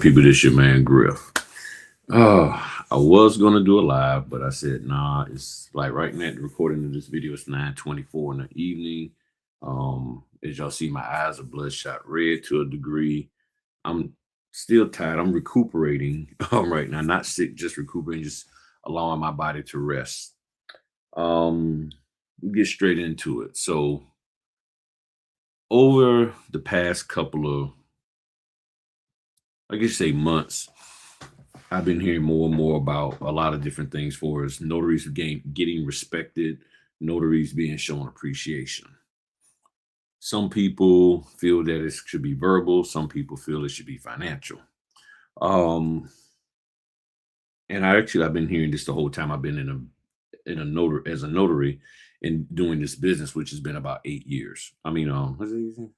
right, people, this your man Griff. I was gonna do a live, but I said nah. It's like right now, the recording of this video is 9:24 in the evening. As y'all see, my eyes are bloodshot red to a degree. I'm still tired. I'm recuperating right now, not sick, just recuperating, just allowing my body to rest. Um, get straight into it. So over the past couple of, I guess, say months, I've been hearing more and more about a lot of different things for us. Notaries getting respected, notaries being shown appreciation. Some people feel that it should be verbal, some people feel it should be financial. Um, and I've been hearing this the whole time I've been in a notary as a notary and doing this business, which has been about 8 years. I mean, was it,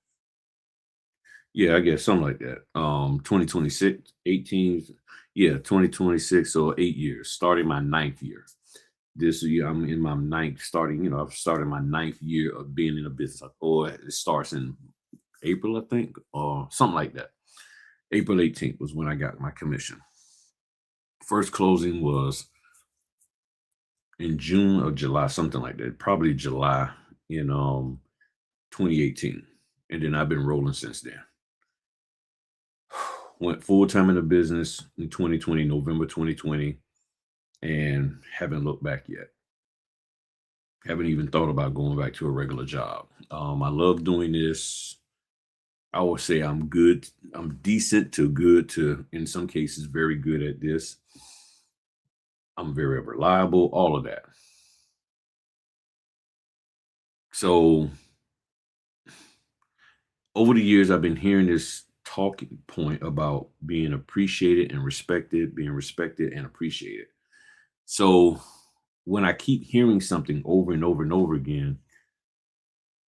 yeah, I guess something like that. 2026, 18, yeah, 2026, so 8 years, starting my ninth year. This year, I'm in my ninth, I've started my ninth year of being in a business, or it starts in April, I think, or something like that. April 18th was when I got my commission. First closing was in June or July, something like that, probably July in 2018. And then I've been rolling since then. Went full time in the business in 2020, November 2020, and haven't looked back yet. Haven't even thought about going back to a regular job. I love doing this. I would say I'm good. I'm decent to good to, in some cases, very good at this. I'm very reliable, all of that. So over the years, I've been hearing this talking point about being appreciated and respected, being respected and appreciated. So when I keep hearing something over and over and over again,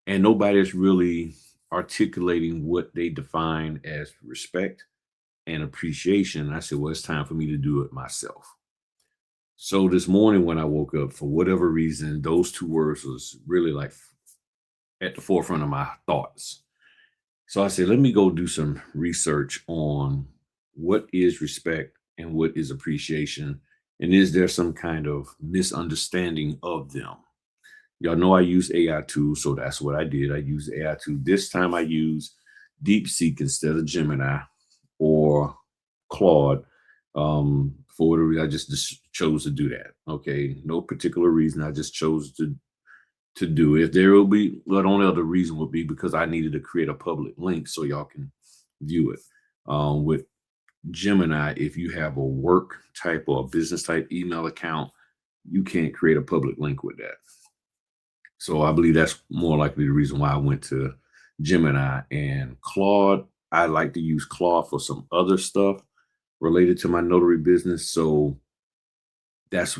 and nobody's really articulating what they define as respect and appreciation, I said, well, it's time for me to do it myself. So this morning when I woke up, for whatever reason, those two words was really like at the forefront of my thoughts. So I said, let me go do some research on what is respect and what is appreciation. And is there some kind of misunderstanding of them? Y'all know I use AI tools, so that's what I did. I used AI tool. This time I use DeepSeek instead of Gemini or Claude. For whatever reason, I just chose to do that. Okay, no particular reason. I just chose to do it. If there will be, well, the only other reason would be because I needed to create a public link so y'all can view it. With Gemini, if you have a work type or a business type email account, you can't create a public link with that. So I believe that's more likely the reason why I went to Gemini. And Claude, I like to use Claude for some other stuff related to my notary business. So that's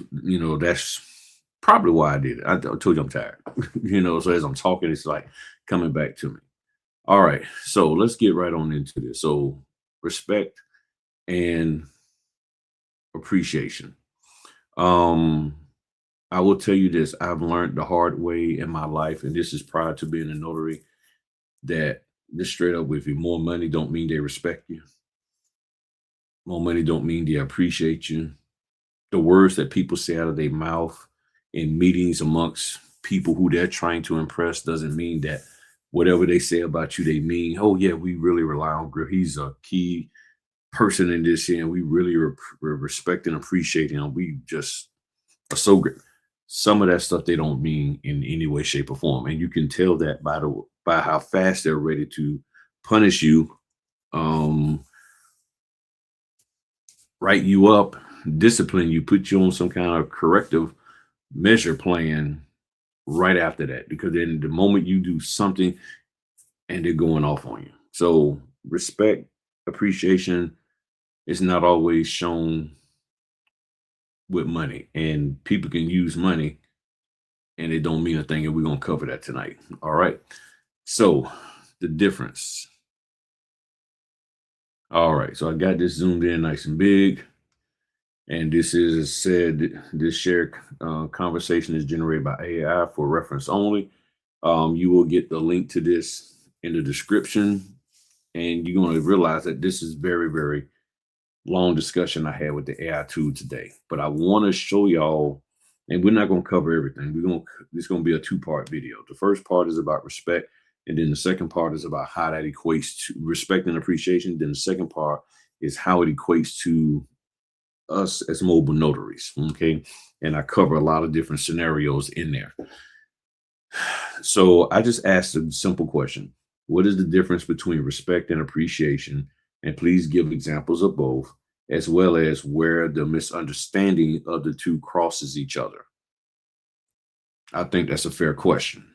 probably why I did it. I told you I'm tired. So as I'm talking, it's like coming back to me. All right. So let's get right on into this. So respect and appreciation. I will tell you this, I've learned the hard way in my life, and this is prior to being a notary, that just straight up with you, more money don't mean they respect you. More money don't mean they appreciate you. The words that people say out of their mouth in meetings amongst people who they're trying to impress doesn't mean that whatever they say about you, they mean, oh yeah, we really rely on Griff. He's a key person in this here, and we really respect and appreciate him. We just are so great. Some of that stuff they don't mean in any way, shape, or form, and you can tell that by how fast they're ready to punish you, write you up, discipline you, put you on some kind of corrective measure plan right after that. Because then the moment you do something, and they're going off on you. So respect, appreciation is not always shown with money, and people can use money and it don't mean a thing, and we're going to cover that tonight. All right, so the difference. All right, so I got this zoomed in nice and big, and this is said, this shared conversation is generated by AI for reference only. You will get the link to this in the description, and you're going to realize that this is very, very long discussion I had with the AI tool today. But I want to show y'all, and we're not going to cover everything. It's going to be a two-part video. The first part is about respect, and then the second part is about how that equates to respect and appreciation. Then the second part is how it equates to us as mobile notaries. Okay. And I cover a lot of different scenarios in there. So I just asked a simple question. What is the difference between respect and appreciation? And please give examples of both, as well as where the misunderstanding of the two crosses each other. I think that's a fair question.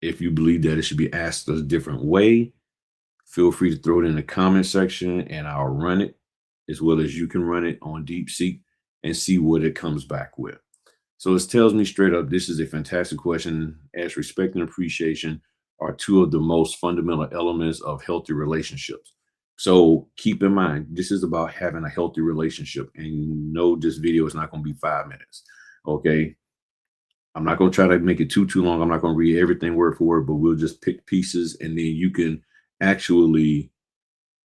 If you believe that it should be asked a different way, feel free to throw it in the comment section and I'll run it, as well as you can run it on DeepSeek and see what it comes back with. So it tells me straight up, this is a fantastic question, as respect and appreciation are two of the most fundamental elements of healthy relationships. So keep in mind, this is about having a healthy relationship. And no, this video is not going to be 5 minutes. Okay. I'm not going to try to make it too long. I'm not going to read everything word for word, but we'll just pick pieces and then you can actually,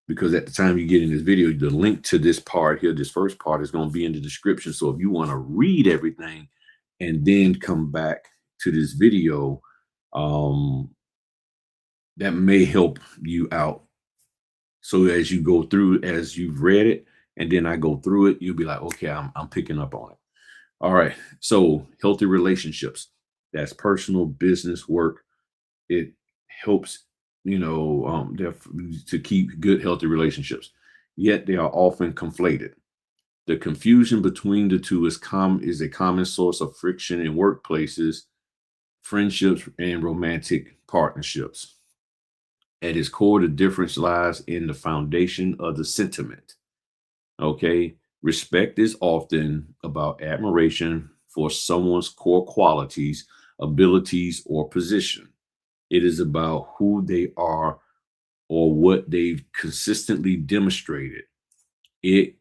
because at the time you get in this video, the link to this part here, this first part is going to be in the description. So if you want to read everything and then come back to this video, that may help you out. So as you go through, as you've read it, and then I go through it, you'll be like, okay, I'm picking up on it. All right. So healthy relationships, that's personal, business, work. It helps, to keep good, healthy relationships. Yet they are often conflated. The confusion between the two is a common source of friction in workplaces, friendships, and romantic partnerships. At its core, the difference lies in the foundation of the sentiment. Okay. Respect is often about admiration for someone's core qualities, abilities, or position. It is about who they are or what they've consistently demonstrated. It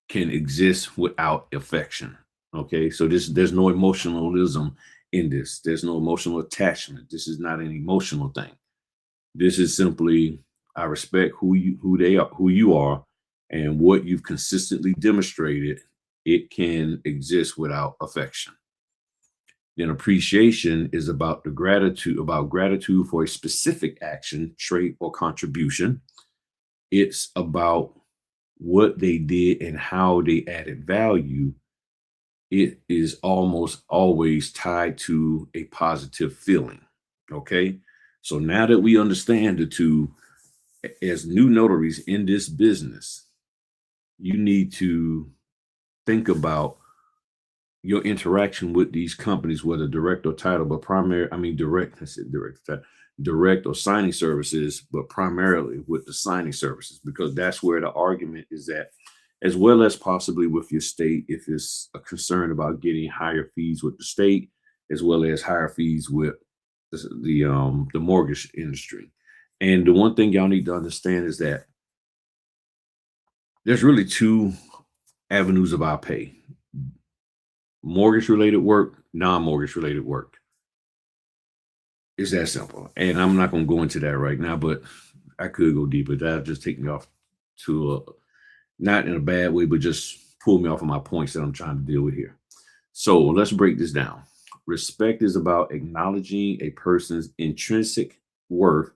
can exist without affection. Okay. So there's no emotionalism in this. There's no emotional attachment. This is not an emotional thing. This is simply, I respect who you are, and what you've consistently demonstrated. It can exist without affection. Then appreciation is about gratitude for a specific action, trait, or contribution. It's about what they did and how they added value. It is almost always tied to a positive feeling. Okay. So now that we understand the two, as new notaries in this business, you need to think about your interaction with these companies, whether direct or title, but direct or signing services, but primarily with the signing services, because that's where the argument is at, as well as possibly with your state, if it's a concern about getting higher fees with the state, as well as higher fees with the mortgage industry. And the one thing y'all need to understand is that there's really two avenues of our pay: mortgage related work, non-mortgage related work. It's that simple. And I'm not going to go into that right now, but I could go deeper. That'll just take me off to not in a bad way, but just pull me off of my points that I'm trying to deal with here. So let's break this down. Respect is about acknowledging a person's intrinsic worth,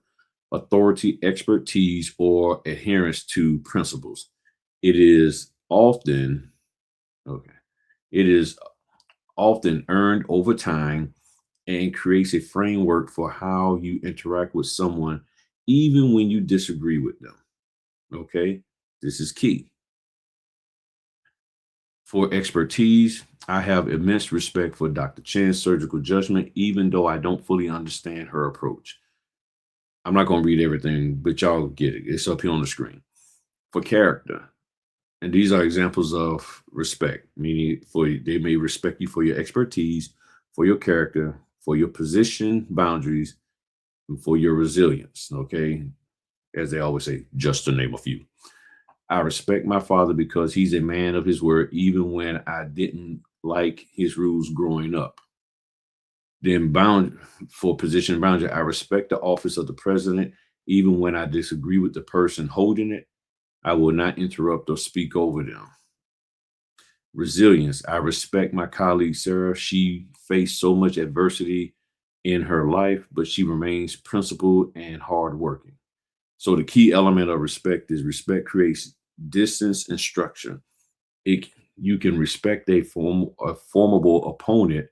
authority, expertise, or adherence to principles. It is often okay. It is often earned over time and creates a framework for how you interact with someone, even when you disagree with them. Okay, this is key. For expertise, I have immense respect for Dr. Chen's surgical judgment, even though I don't fully understand her approach. I'm not going to read everything, but y'all get it. It's up here on the screen. For character, and these are examples of respect, meaning they may respect you for your expertise, for your character, for your position boundaries, and for your resilience. Okay, as they always say, just to name a few. I respect my father because he's a man of his word, even when I didn't like his rules growing up. Then for position boundary, I respect the office of the president, even when I disagree with the person holding it. I will not interrupt or speak over them. Resilience. I respect my colleague Sarah. She faced so much adversity in her life, but she remains principled and hardworking. So the key element of respect is respect creates distance and structure. It, you can respect a formidable opponent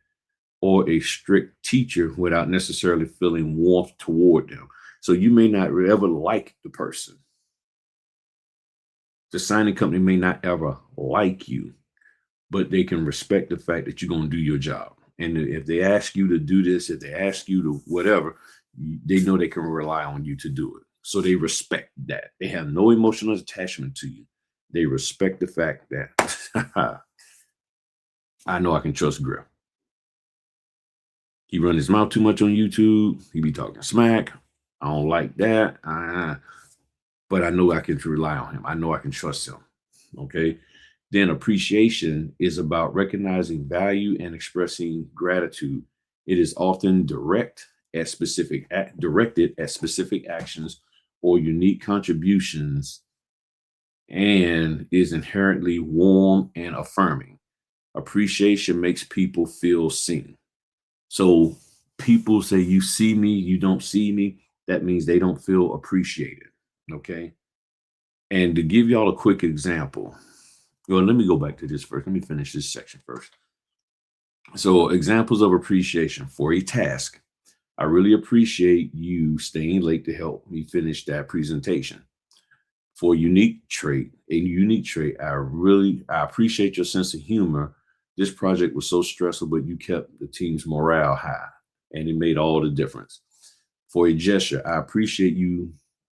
or a strict teacher without necessarily feeling warmth toward them. So you may not ever like the person. The signing company may not ever like you, but they can respect the fact that you're going to do your job. And if they ask you to do this, if they ask you to whatever, they know they can rely on you to do it. So they respect that. They have no emotional attachment to you. They respect the fact that I know I can trust Griff. He run his mouth too much on YouTube. He be talking smack. I don't like that. But I know I can rely on him. I know I can trust him. Okay. Then appreciation is about recognizing value and expressing gratitude. It is often directed at specific actions or unique contributions and is inherently warm and affirming. Appreciation makes people feel seen. So people say, you see me, you don't see me. That means they don't feel appreciated. Okay. And to give y'all a quick example, well, let me go back to this first. Let me finish this section first. So, examples of appreciation for a task. I really appreciate you staying late to help me finish that presentation. For a unique trait, I appreciate your sense of humor. This project was so stressful, but you kept the team's morale high, and it made all the difference. For a gesture, I appreciate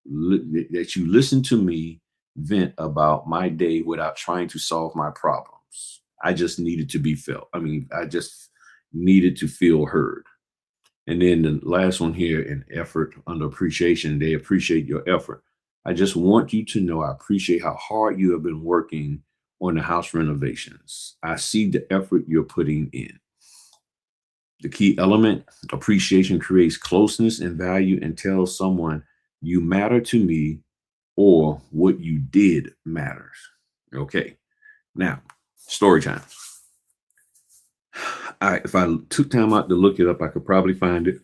that you listen to me vent about my day without trying to solve my problems. I just needed to be felt. I mean, I just needed to feel heard. And then the last one here, in effort under appreciation, they appreciate your effort. I just want you to know I appreciate how hard you have been working on the house renovations. I see the effort you're putting in. The key element, appreciation creates closeness and value and tells someone you matter to me or what you did matters. Okay. Now, story time. If I took time out to look it up, I could probably find it.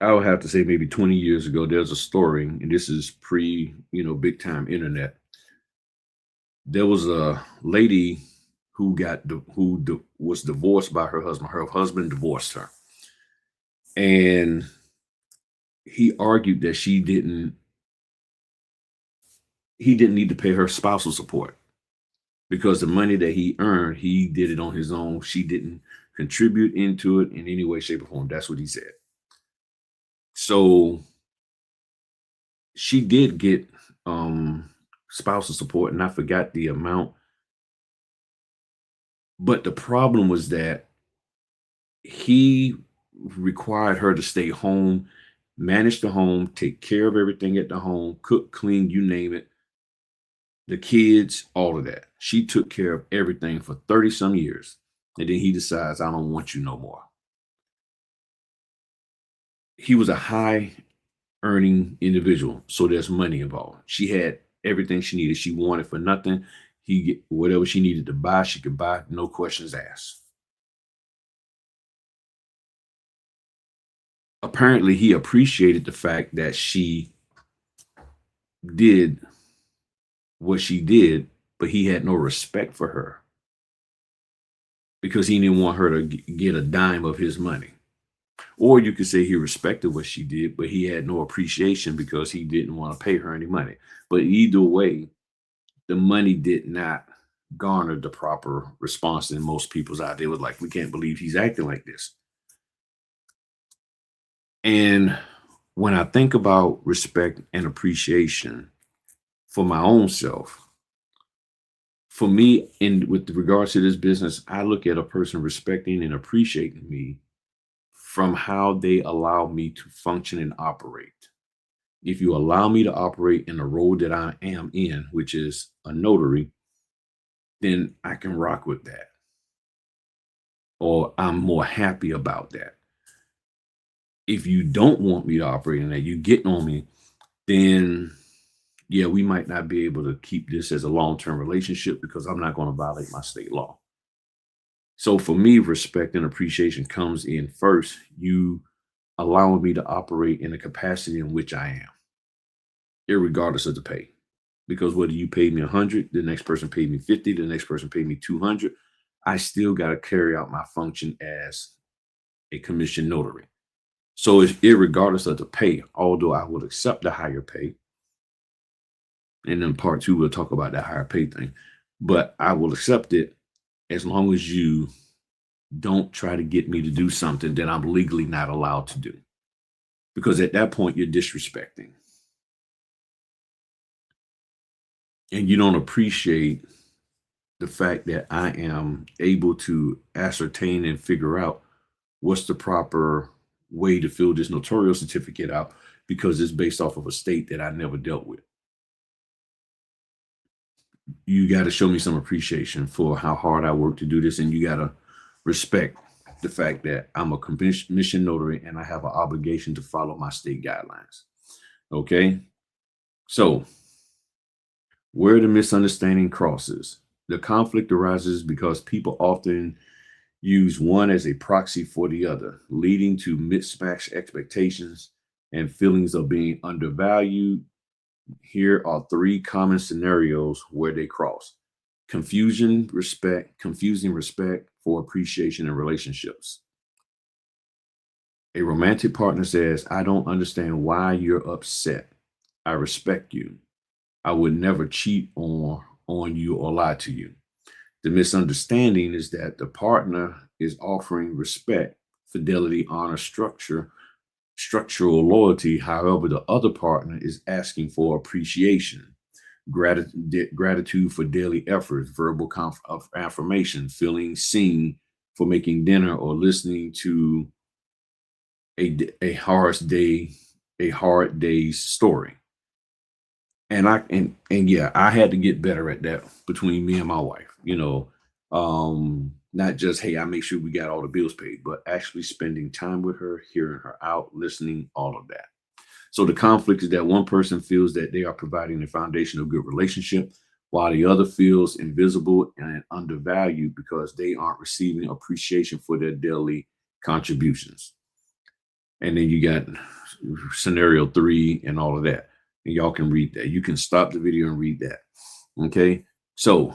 I would have to say maybe 20 years ago, there's a story, and this is pre, big time internet. There was a lady was divorced by her husband. Her husband divorced her, and he argued that he didn't need to pay her spousal support because the money that he earned, he did it on his own. She didn't contribute into it in any way, shape, or form. That's what he said. So she did get spousal support, and I forgot the amount. But the problem was that he required her to stay home, manage the home, take care of everything at the home, cook, clean, you name it, the kids, all of that. She took care of everything for 30 some years. And then he decides, I don't want you no more. He was a high earning individual, so there's money involved. She had everything she needed. She wanted for nothing. He get whatever she needed to buy, she could buy, no questions asked. Apparently, he appreciated the fact that she did what she did, but he had no respect for her because he didn't want her to get a dime of his money. Or you could say he respected what she did, but he had no appreciation because he didn't want to pay her any money. But either way, the money did not garner the proper response in most people's eyes. They was like, we can't believe he's acting like this. And when I think about respect and appreciation for my own self, for me, in with regards to this business, I look at a person respecting and appreciating me from how they allow me to function and operate. If you allow me to operate in the role that I am in, which is a notary, then I can rock with that. Or I'm more happy about that. If you don't want me to operate in that, you get on me, then yeah, we might not be able to keep this as a long-term relationship because I'm not going to violate my state law. So for me, respect and appreciation comes in first. You allowing me to operate in the capacity in which I am, irregardless of the pay. Because whether you paid me 100, the next person paid me 50, the next person paid me 200, I still got to carry out my function as a commissioned notary. So it's irregardless of the pay, although I would accept the higher pay. And then part two, we'll talk about that higher pay thing. But I will accept it as long as you don't try to get me to do something that I'm legally not allowed to do. Because at that point, you're disrespecting and you don't appreciate the fact that I am able to ascertain and figure out what's the proper way to fill this notarial certificate out because it's based off of a state that I never dealt with. You got to show me some appreciation for how hard I work to do this, and you got to respect the fact that I'm a commission notary and I have an obligation to follow my state guidelines. Okay. So, where the misunderstanding crosses, the conflict arises because people often use one as a proxy for the other, leading to mismatched expectations and feelings of being undervalued. Here are three common scenarios where they cross: confusing respect for appreciation in relationships. A romantic partner says, I don't understand why you're upset. I respect you. I would never cheat on you or lie to you. The misunderstanding is that the partner is offering respect, fidelity, honor, structural loyalty. However, the other partner is asking for appreciation, gratitude for daily efforts, verbal of affirmation, feeling seen for making dinner or listening to a hard day's story. And yeah, I had to get better at that between me and my wife, not just, hey, I make sure we got all the bills paid, but actually spending time with her, hearing her out, listening, all of that. So the conflict is that one person feels that they are providing the foundation of good relationship, while the other feels invisible and undervalued because they aren't receiving appreciation for their daily contributions. And then you got scenario three and all of that. And y'all can read that. You can stop the video and read that. Okay. So,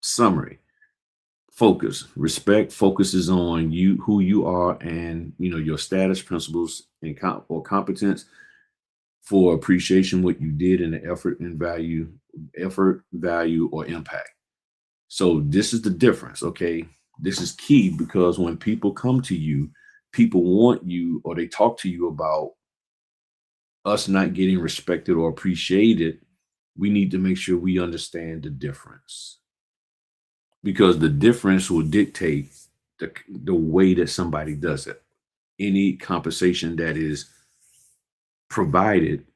summary: focus. Respect focuses on you, who you are, and your status, principles, and or competence. For appreciation, what you did, and the effort, value, or impact. So this is the difference. Okay. This is key because when people come to you, people want you, or they talk to you about us not getting respected or appreciated. We need to make sure we understand the difference, because the difference will dictate the way that somebody does it. Any compensation that is provided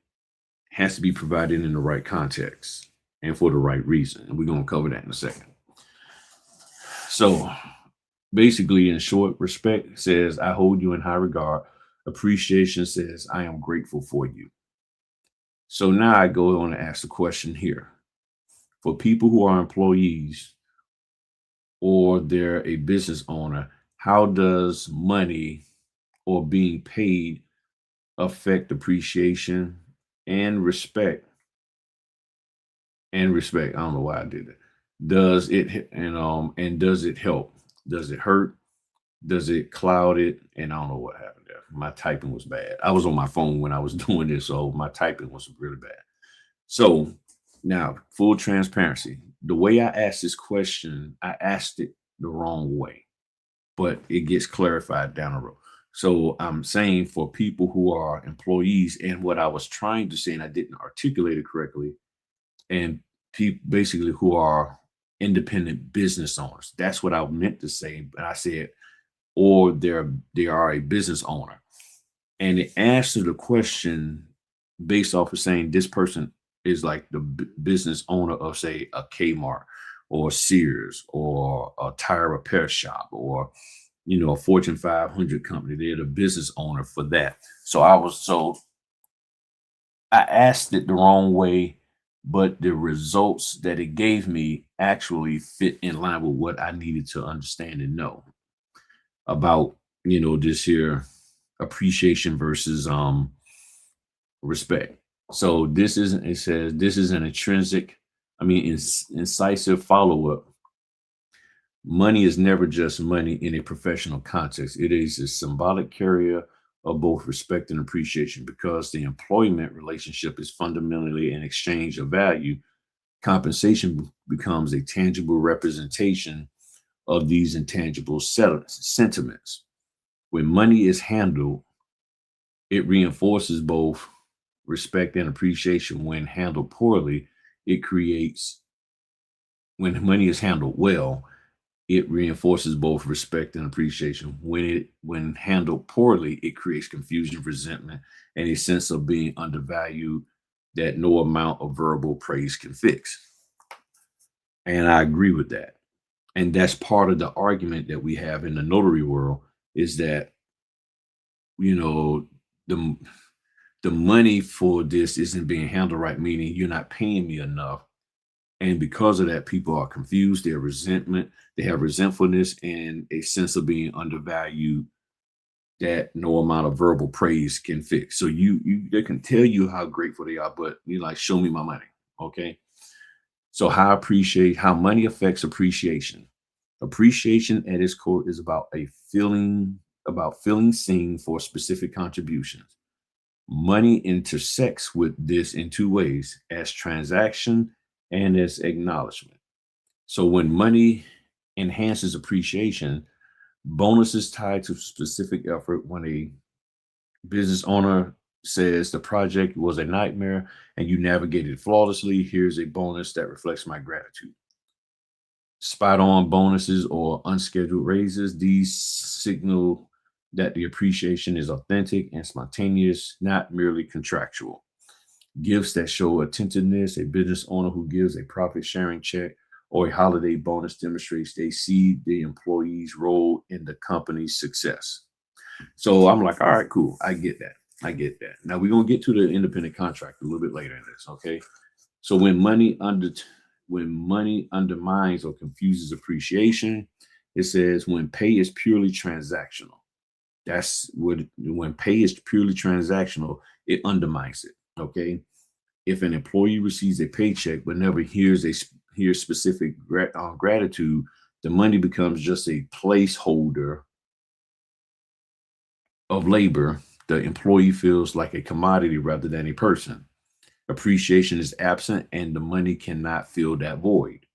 has to be provided in the right context and for the right reason. And we're going to cover that in a second. So basically, in short, respect says, I hold you in high regard. Appreciation says, I am grateful for you. So now I go on to ask the question here. For people who are employees or they're a business owner, how does money or being paid affect appreciation and respect? And respect. I don't know why I did that. Does it and does it help? Does it hurt? Does it cloud it? And I don't know what happened there. My typing was bad. I was on my phone when I was doing this, so my typing was really bad. So now, full transparency. The way I asked this question, I asked it the wrong way, but it gets clarified down the road. So I'm saying for people who are employees, and what I was trying to say, and I didn't articulate it correctly, and people basically who are independent business owners. That's what I meant to say. But I said, or they are a business owner. And it answered the question based off of saying this person is like the business owner of, say, a Kmart or Sears or a tire repair shop or a Fortune 500 company. They're the business owner for that. So I asked it the wrong way, but the results that it gave me actually fit in line with what I needed to understand and know about, this here appreciation versus respect. So this isn't, it says this is an intrinsic, incisive follow-up. Money is never just money in a professional context. It is a symbolic carrier of both respect and appreciation because the employment relationship is fundamentally an exchange of value. Compensation becomes a tangible representation of these intangible sentiments. When money is handled, it reinforces both respect and appreciation. When handled poorly, it creates, when money is handled well, it reinforces both respect and appreciation. When handled poorly, it creates confusion, resentment, and a sense of being undervalued that no amount of verbal praise can fix. And I agree with that. And that's part of the argument that we have in the notary world is that, you know, the the money for this isn't being handled right, meaning you're not paying me enough. And because of that, people are confused, they have resentfulness and a sense of being undervalued that no amount of verbal praise can fix. So they can tell you how grateful they are, but you like, show me my money. Okay. So how money affects appreciation. Appreciation at its core is about feeling seen for specific contributions. Money intersects with this in two ways, as transaction and as acknowledgement. So when money enhances appreciation, bonuses tied to specific effort. When a business owner says the project was a nightmare and you navigated flawlessly, here's a bonus that reflects my gratitude. Spot on bonuses or unscheduled raises, these signal that the appreciation is authentic and spontaneous, not merely contractual. Gifts that show attentiveness, a business owner who gives a profit sharing check or a holiday bonus demonstrates they see the employee's role in the company's success. So I'm like, all right, cool. I get that. I get that. Now we're gonna get to the independent contractor a little bit later in this. Okay. So when money undermines or confuses appreciation, it says when pay is purely transactional. That's what when pay is purely transactional, it undermines it. Okay. If an employee receives a paycheck but never hears specific gratitude, the money becomes just a placeholder of labor. The employee feels like a commodity rather than a person. Appreciation is absent, and the money cannot fill that void.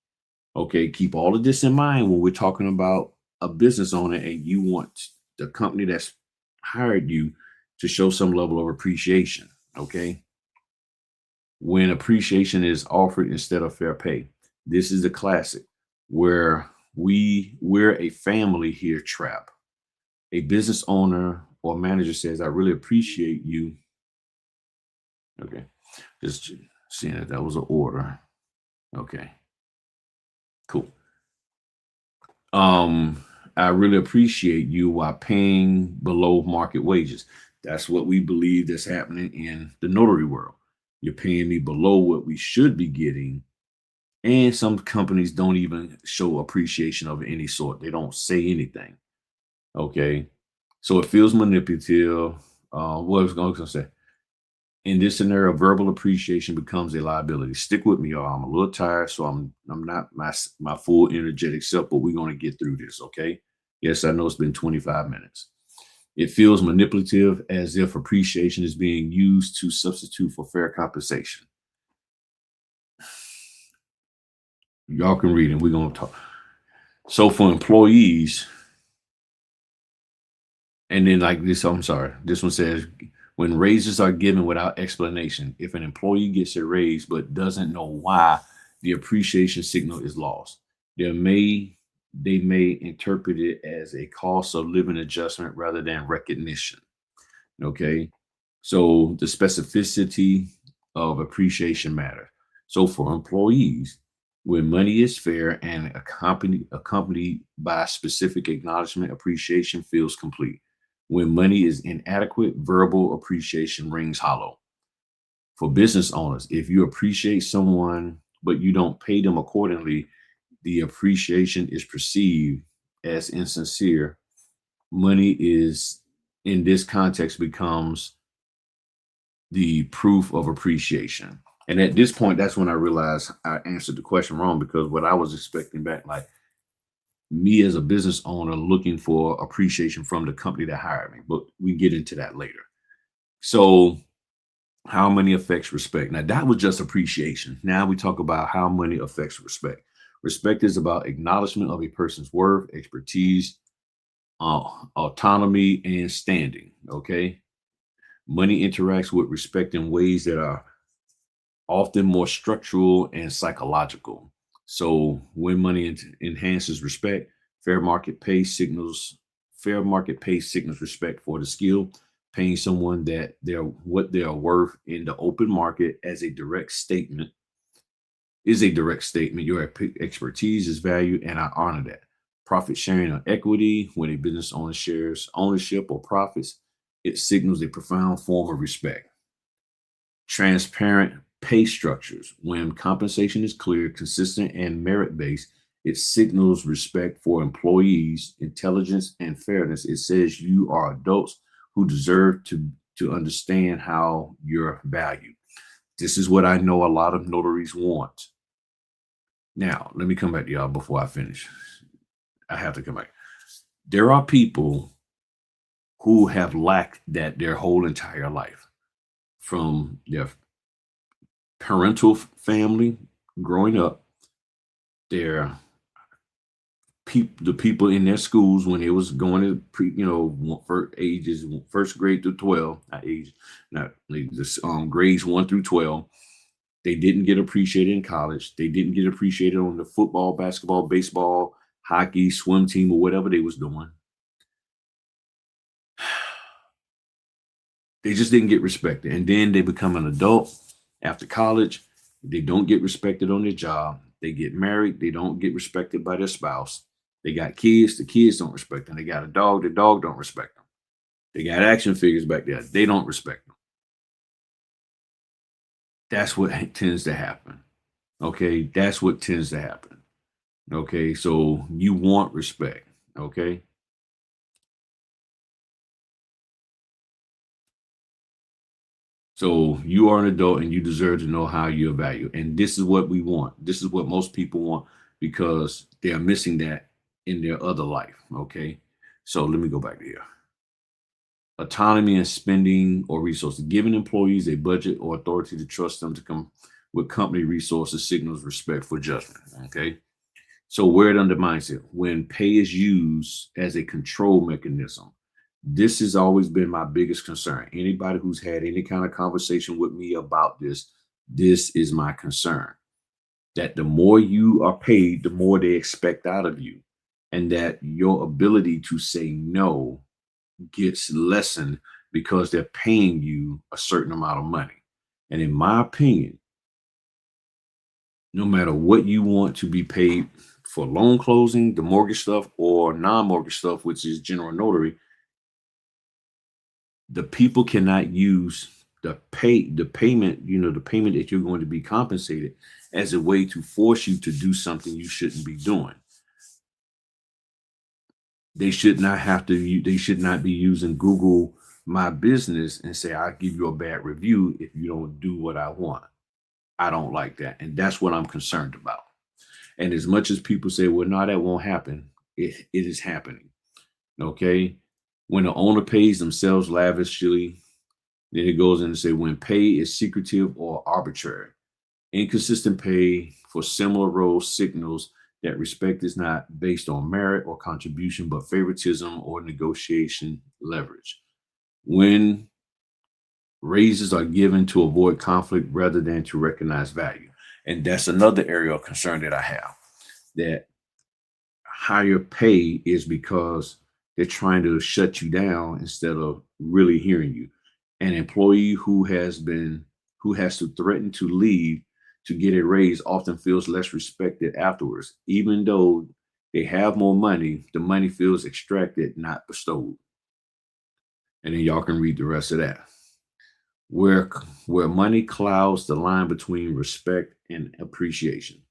Okay, keep all of this in mind when we're talking about a business owner and you want the company that's hired you to show some level of appreciation. Okay, when appreciation is offered instead of fair pay, this is the classic where we're a family here trap. A business owner or manager says, I really appreciate you. Okay, just seeing that was an order. Okay, cool. I really appreciate you while paying below market wages. That's what we believe that's happening in the notary world. You're paying me below what we should be getting. And some companies don't even show appreciation of any sort. They don't say anything. Okay. So it feels manipulative. What was I going to say? In this scenario, verbal appreciation becomes a liability. Stick with me, y'all. I'm a little tired, so I'm not my full energetic self, but we're going to get through this, okay? Yes, I know it's been 25 minutes. It feels manipulative, as if appreciation is being used to substitute for fair compensation. Y'all can read it. We're going to talk. So for employees, and then like this, I'm sorry. This one says when raises are given without explanation, if an employee gets a raise but doesn't know why, the appreciation signal is lost. They may interpret it as a cost of living adjustment rather than recognition. Okay. So the specificity of appreciation matter. So for employees, when money is fair and accompanied by specific acknowledgement, appreciation feels complete. When money is inadequate, verbal appreciation rings hollow. For business owners, if you appreciate someone but you don't pay them accordingly, the appreciation is perceived as insincere. Money is, in this context, becomes the proof of appreciation. And at this point, that's when I realized I answered the question wrong, because what I was expecting back, like me as a business owner looking for appreciation from the company that hired me. But we get into that later. So, how money affects respect. Now, that was just appreciation. Now we talk about how money affects respect. Respect is about acknowledgement of a person's worth, expertise, autonomy, and standing. Okay. Money interacts with respect in ways that are often more structural and psychological. So when money enhances respect, fair market pay signals fair market pay signals respect for the skill. Paying someone that they're what they are worth in the open market as a direct statement is a direct statement. Your expertise is valued, and I honor that. Profit sharing or equity, when a business owner shares ownership or profits, it signals a profound form of respect. Transparent pay structures, when compensation is clear, consistent, and merit based, it signals respect for employees, intelligence, and fairness. It says you are adults who deserve to understand how you're valued. This is what I know a lot of notaries want. Now, let me come back to y'all before I finish. I have to come back. There are people who have lacked that their whole entire life, from their parental family growing up, their the people in their schools when they was going to first ages, first grade through 12, not age, not like this, grades 1 through 12. They didn't get appreciated in college. They didn't get appreciated on the football, basketball, baseball, hockey, swim team, or whatever they was doing. They just didn't get respected. And then they become an adult after college. They don't get respected on their job. They get married. They don't get respected by their spouse. They got kids. The kids don't respect them. They got a dog. The dog don't respect them. They got action figures back there. They don't respect them. That's what tends to happen. Okay. That's what tends to happen. Okay. So you want respect. Okay. So you are an adult and you deserve to know how you're valued. And this is what we want. This is what most people want, because they are missing that in their other life. Okay. So let me go back to here. Autonomy and spending or resources. Giving employees a budget or authority to trust them to come with company resources signals respect for judgment. Okay. So where it undermines it, when pay is used as a control mechanism. This has always been my biggest concern. Anybody who's had any kind of conversation with me about this is my concern. That the more you are paid, the more they expect out of you. And that your ability to say no gets lessened because they're paying you a certain amount of money. And in my opinion, no matter what you want to be paid for loan closing, the mortgage stuff, or non-mortgage stuff, which is general notary, the people cannot use the payment, the payment that you're going to be compensated, as a way to force you to do something you shouldn't be doing. They should not be using Google My Business and say, I'll give you a bad review if you don't do what I want. I don't like that. And that's what I'm concerned about. And as much as people say, well, no, that won't happen, it is happening. Okay. When the owner pays themselves lavishly, then it goes in and say, when pay is secretive or arbitrary. Inconsistent pay for similar roles signals that respect is not based on merit or contribution, but favoritism or negotiation leverage. When raises are given to avoid conflict rather than to recognize value. And that's another area of concern that I have, that higher pay is because they're trying to shut you down instead of really hearing you. An employee who has to threaten to leave to get a raise often feels less respected afterwards. Even though they have more money, the money feels extracted, not bestowed. And then y'all can read the rest of that. where where money clouds the line between respect and appreciation.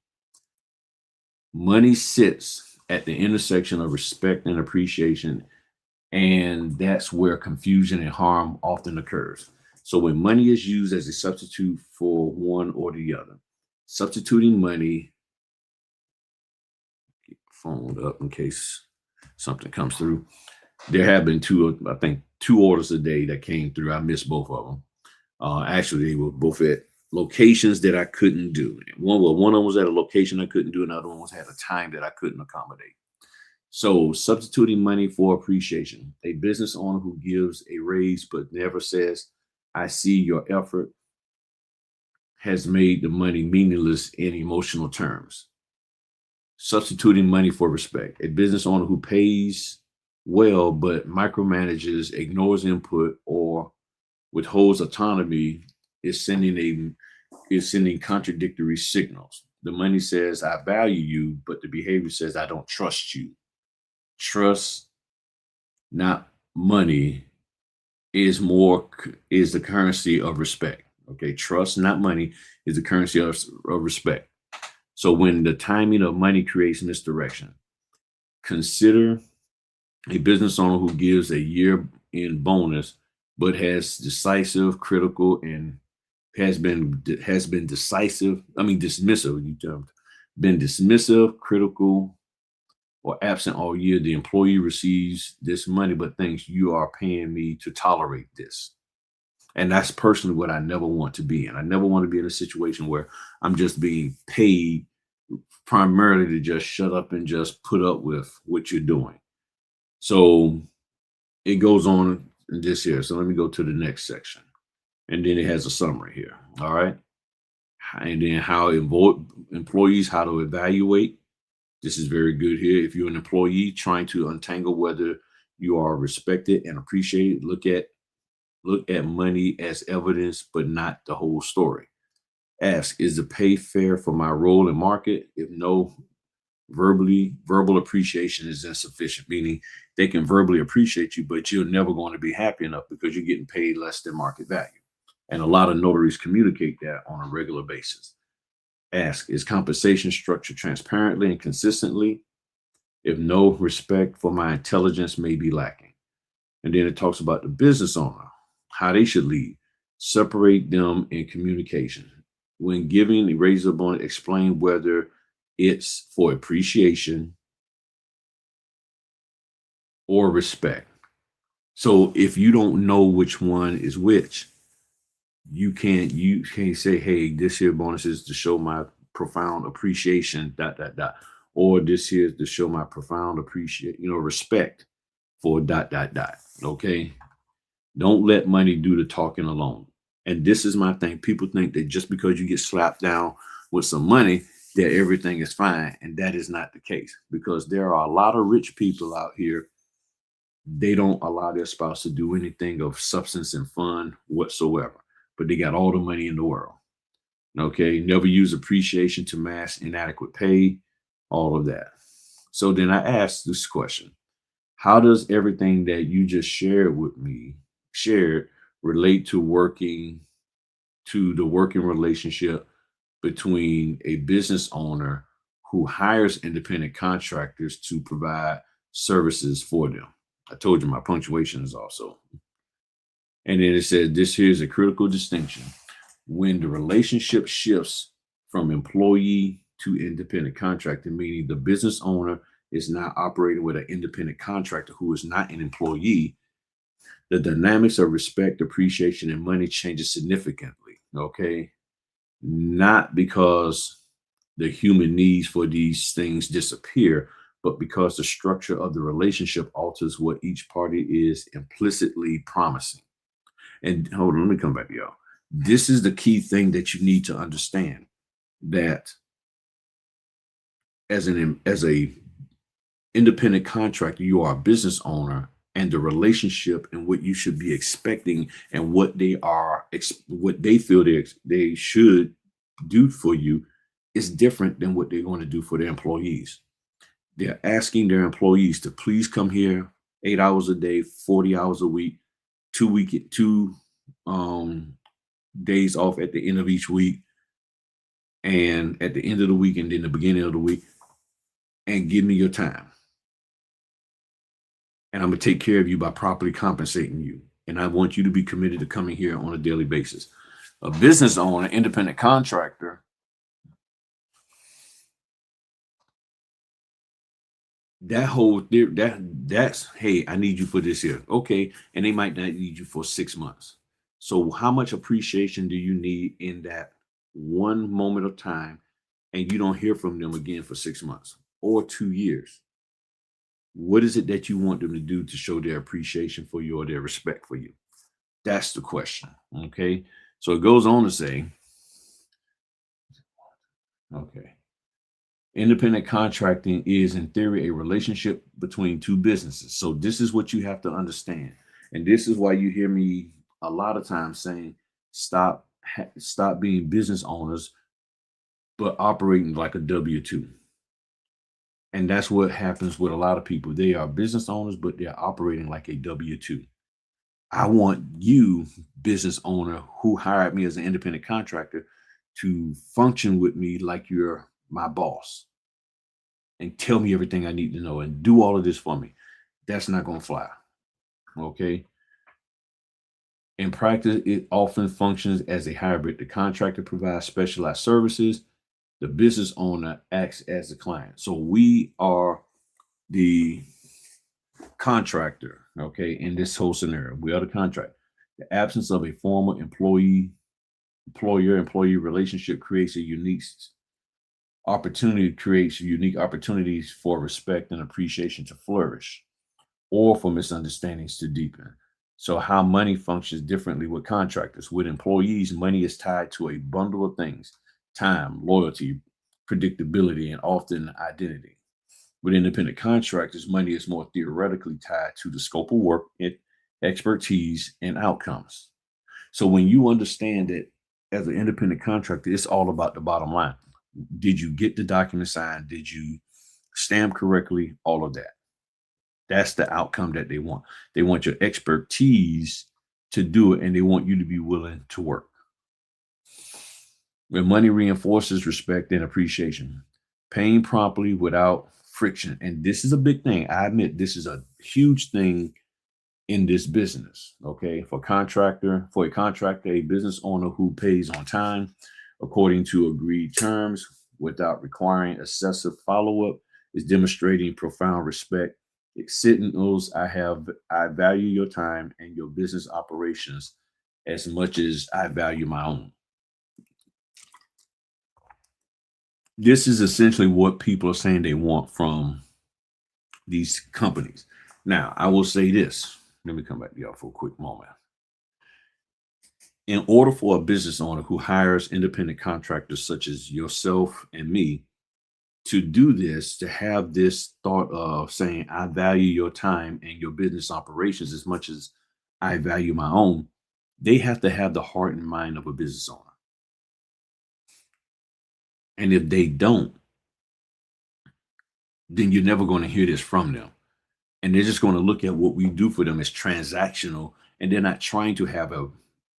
Money sits at the intersection of respect and appreciation, and that's where confusion and harm often occurs. So when money is used as a substitute for one or the other, substituting money, phone up in case something comes through. There have been two, I think, two orders a day that came through. I missed both of them. Actually, they were both at locations that I couldn't do. One of them was at a location I couldn't do, another one was at a time that I couldn't accommodate. So, substituting money for appreciation. A business owner who gives a raise but never says, I see your effort, has made the money meaningless in emotional terms. Substituting money for respect. A business owner who pays well but micromanages, ignores input, or withholds autonomy is sending contradictory signals. The money says I value you, but the behavior says I don't trust you. Trust, not money, is the currency of respect. Okay, trust, not money, is the currency of respect. So when the timing of money creates misdirection, consider a business owner who gives a year in bonus but has decisive, critical, and has been decisive. I mean dismissive. Been dismissive, critical, or absent all year. The employee receives this money but thinks you are paying me to tolerate this. And that's personally what I never want to be in. I never want to be in a situation where I'm just being paid primarily to just shut up and just put up with what you're doing. So it goes on in this here. So let me go to the next section. And then it has a summary here. All right. And then employees, how to evaluate. This is very good here. If you're an employee trying to untangle whether you are respected and appreciated, look at money as evidence, but not the whole story. Ask, is the pay fair for my role in market? If no, verbal appreciation is insufficient, meaning they can verbally appreciate you, but you're never going to be happy enough because you're getting paid less than market value. And a lot of notaries communicate that on a regular basis. Ask, is compensation structured transparently and consistently? If no, respect for my intelligence may be lacking. And then it talks about the business owner, how they should lead. Separate them in communication. When giving a raise or bonus, explain whether it's for appreciation or respect. So if you don't know which one is which, you can't say, hey, this here bonus is to show my profound appreciation, dot dot dot, or this here is to show my profound respect for dot dot dot. Okay. Don't let money do the talking alone. And this is my thing. People think that just because you get slapped down with some money, that everything is fine. And that is not the case, because there are a lot of rich people out here. They don't allow their spouse to do anything of substance and fun whatsoever, but they got all the money in the world. Okay. Never use appreciation to mask inadequate pay, all of that. So then I asked this question: how does everything that you just shared relate to the working relationship between a business owner who hires independent contractors to provide services for them? I told you my punctuation is also. And then it said, this here is a critical distinction. When the relationship shifts from employee to independent contractor, meaning the business owner is now operating with an independent contractor who is not an employee, the dynamics of respect, appreciation, and money changes significantly. Okay. Not because the human needs for these things disappear, but because the structure of the relationship alters what each party is implicitly promising. And hold on, let me come back to y'all. This is the key thing that you need to understand, that as a independent contractor, you are a business owner, and the relationship and what you should be expecting and what they feel they should do for you is different than what they're going to do for their employees. They're asking their employees to please come here 8 hours a day, 40 hours a week, 2 week, 2 days off at the end of each week and at the end of the week and then the beginning of the week, and give me your time. And I'm going to take care of you by properly compensating you. And I want you to be committed to coming here on a daily basis. A business owner, independent contractor, that's hey, I need you for this here. Okay. And they might not need you for 6 months. So how much appreciation do you need in that one moment of time and you don't hear from them again for 6 months or 2 years? What is it that you want them to do to show their appreciation for you or their respect for you? That's the question. Okay. So it goes on to say, okay, independent contracting is, in theory, a relationship between two businesses. So this is what you have to understand. And this is why you hear me a lot of times saying, stop being business owners, but operating like a W-2. And that's what happens with a lot of people. They are business owners, but they're operating like a W-2. I want you, business owner, who hired me as an independent contractor, to function with me like you're my boss and tell me everything I need to know and do all of this for me. That's not going to fly. Okay. In practice, it often functions as a hybrid. The contractor provides specialized services, the business owner acts as the client. So we are the contractor, okay, in this whole scenario. We are the contract. The absence of a formal employer-employee relationship creates unique opportunities for respect and appreciation to flourish or for misunderstandings to deepen. So how money functions differently with contractors. With employees, money is tied to a bundle of things: time, loyalty, predictability, and often identity. With independent contractors, money is more theoretically tied to the scope of work, expertise, and outcomes. So when you understand that as an independent contractor, it's all about the bottom line. Did you get the document signed? Did you stamp correctly? All of that. That's the outcome that they want. They want your expertise to do it, and they want you to be willing to work. When money reinforces respect and appreciation, paying promptly without friction. And this is a big thing. I admit this is a huge thing in this business. Okay. For a contractor, a business owner who pays on time according to agreed terms without requiring excessive follow-up is demonstrating profound respect. It signals I value your time and your business operations as much as I value my own. This is essentially what people are saying they want from these companies. Now, I will say this. Let me come back to y'all for a quick moment. In order for a business owner who hires independent contractors such as yourself and me to do this, to have this thought of saying, I value your time and your business operations as much as I value my own, they have to have the heart and mind of a business owner. And if they don't, then you're never going to hear this from them. And they're just going to look at what we do for them as transactional, and they're not trying to have a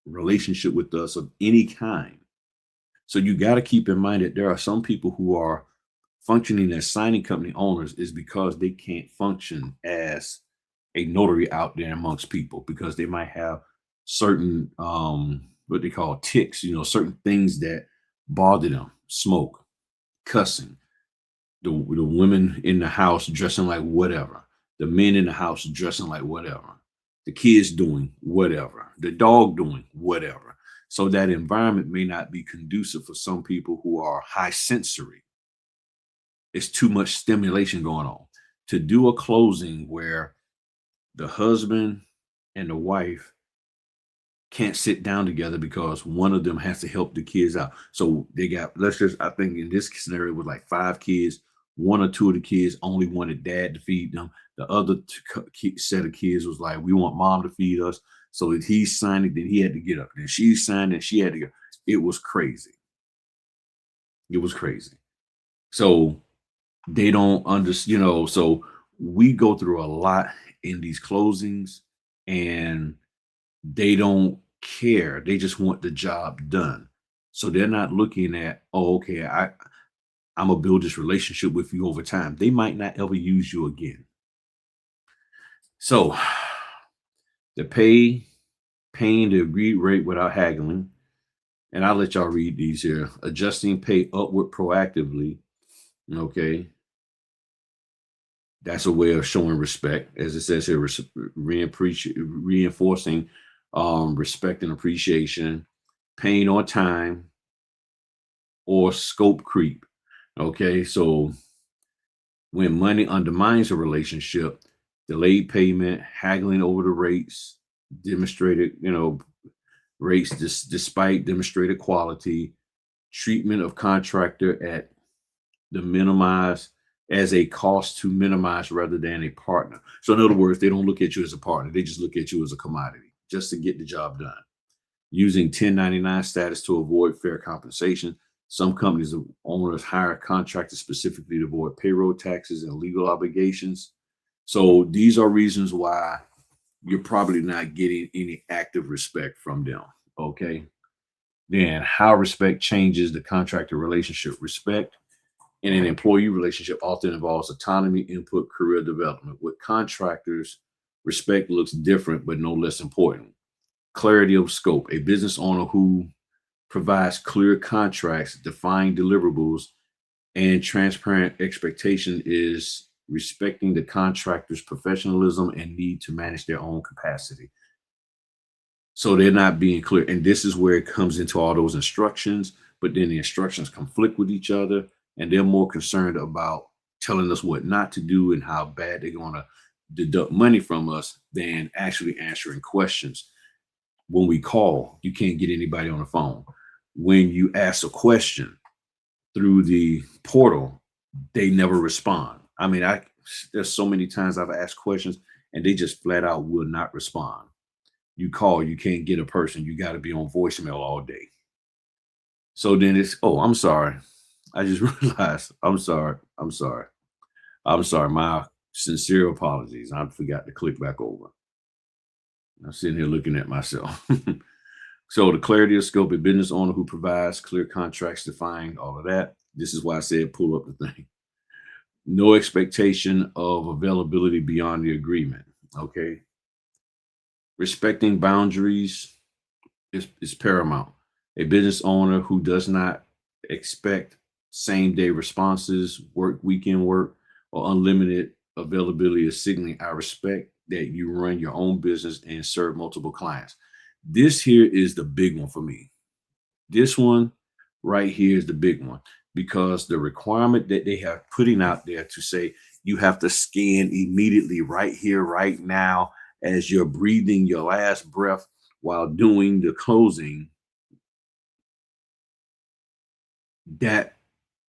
relationship with us of any kind. So you got to keep in mind that there are some people who are functioning as signing company owners is because they can't function as a notary out there amongst people, because they might have certain what they call ticks, certain things that bother them: smoke, cussing, the women in the house dressing like whatever, the men in the house dressing like whatever, the kids doing whatever, the dog doing whatever. So that environment may not be conducive for some people who are high sensory. It's too much stimulation going on. To do a closing where the husband and the wife can't sit down together because one of them has to help the kids out. So they got, I think in this scenario, it was like 5 kids. 1 or 2 of the kids only wanted dad to feed them. The other set of kids was like, we want mom to feed us. So if he signed it, then he had to get up. Then she signed it, she had to go. It was crazy. It was crazy. So they don't understand, so we go through a lot in these closings, and they don't care. They just want the job done. So they're not looking at, oh, okay, I'm gonna build this relationship with you over time. They might not ever use you again. So the paying the agreed rate without haggling, and I'll let y'all read these here. Adjusting pay upward proactively. Okay. That's a way of showing respect, as it says here, reinforcing respect and appreciation, paying on time, or scope creep. Okay, so when money undermines a relationship, delayed payment, haggling over the rates, demonstrated, rates despite demonstrated quality, treatment of contractor at the minimize as a cost to minimize rather than a partner. So in other words, they don't look at you as a partner. They just look at you as a commodity just to get the job done. Using 1099 status to avoid fair compensation. Some companies or owners hire contractors specifically to avoid payroll taxes and legal obligations. So these are reasons why you're probably not getting any active respect from them. Okay. Then how respect changes the contractor relationship. Respect in an employee relationship often involves autonomy, input, career development. With contractors, respect looks different, but no less important. Clarity of scope. A business owner who provides clear contracts, defined deliverables, and transparent expectation is respecting the contractor's professionalism and need to manage their own capacity. So they're not being clear. And this is where it comes into all those instructions, but then the instructions conflict with each other, and they're more concerned about telling us what not to do and how bad they're going to deduct money from us than actually answering questions. When we call, you can't get anybody on the phone. When you ask a question through the portal, they never respond. I mean, there's so many times I've asked questions and they just flat out will not respond. You call, you can't get a person. You got to be on voicemail all day. So then it's, oh, I'm sorry. I just realized. I'm sorry. I'm sorry. I'm sorry. My sincere apologies. I forgot to click back over. I'm sitting here looking at myself. So the clarity of scope, a business owner who provides clear contracts, defined all of that. This is why I said pull up the thing. No expectation of availability beyond the agreement. Okay. Respecting boundaries is paramount. A business owner who does not expect same day responses, work weekend work, or unlimited availability is signaling I respect that you run your own business and serve multiple clients. This here is the big one for me. This one right here is the big one because the requirement that they have putting out there to say you have to scan immediately right here, right now, as you're breathing your last breath while doing the closing, that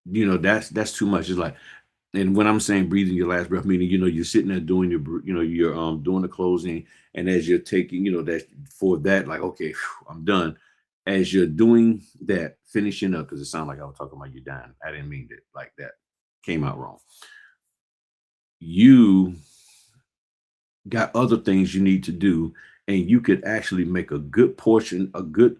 that's too much. It's like, and when I'm saying breathing your last breath, meaning you're sitting there doing you're doing the closing, and as you're taking that for that, like, okay, phew, I'm done. As you're doing that, finishing up, because it sounded like I was talking about you dying. I didn't mean it like that. Came out wrong. You got other things you need to do, and you could actually make a good portion, a good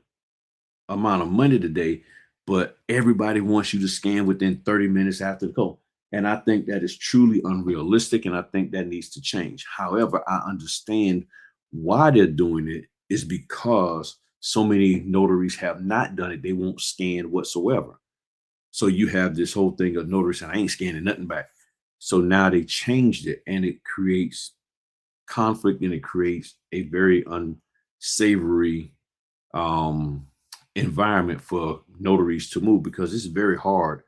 amount of money today, but everybody wants you to scan within 30 minutes after the call. And I think that is truly unrealistic, and I think that needs to change. However, I understand why they're doing it is because so many notaries have not done it. They won't scan whatsoever. So you have this whole thing of notaries saying, I ain't scanning nothing back. So now they changed it, and it creates conflict, and it creates a very unsavory um, environment for notaries to move because it's very hard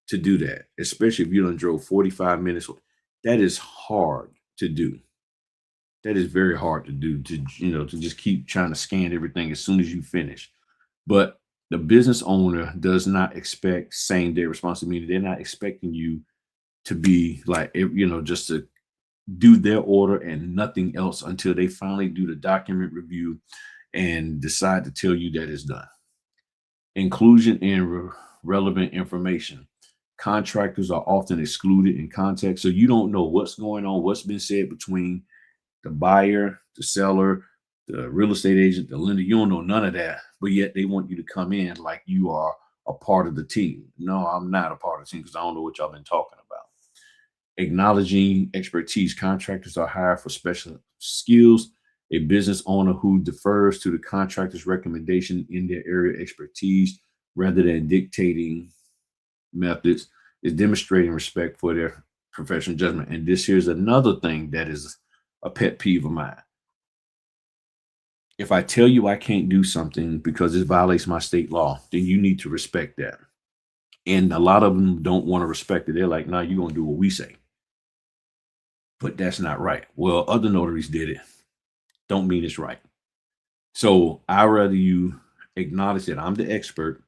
to do that, especially if you done drove 45 minutes. That is hard to do. That is very hard to do to just keep trying to scan everything as soon as you finish. But the business owner does not expect same day responsibility. They're not expecting you to be like, just to do their order and nothing else until they finally do the document review and decide to tell you that it's done. Inclusion in relevant information. Contractors are often excluded in context, so you don't know what's going on, what's been said between the buyer, the seller, the real estate agent, the lender. You don't know none of that, but yet they want you to come in like you are a part of the team. No, I'm not a part of the team because I don't know what y'all been talking about. Acknowledging expertise. Contractors are hired for special skills. A business owner who defers to the contractor's recommendation in their area of expertise rather than dictating methods is demonstrating respect for their professional judgment. And this here's another thing that is a pet peeve of mine. If I tell you I can't do something because it violates my state law, then you need to respect that. And a lot of them don't want to respect it. They're like, no, you're going to do what we say. But that's not right. Well, other notaries did it. Don't mean it's right. So I rather you acknowledge that I'm the expert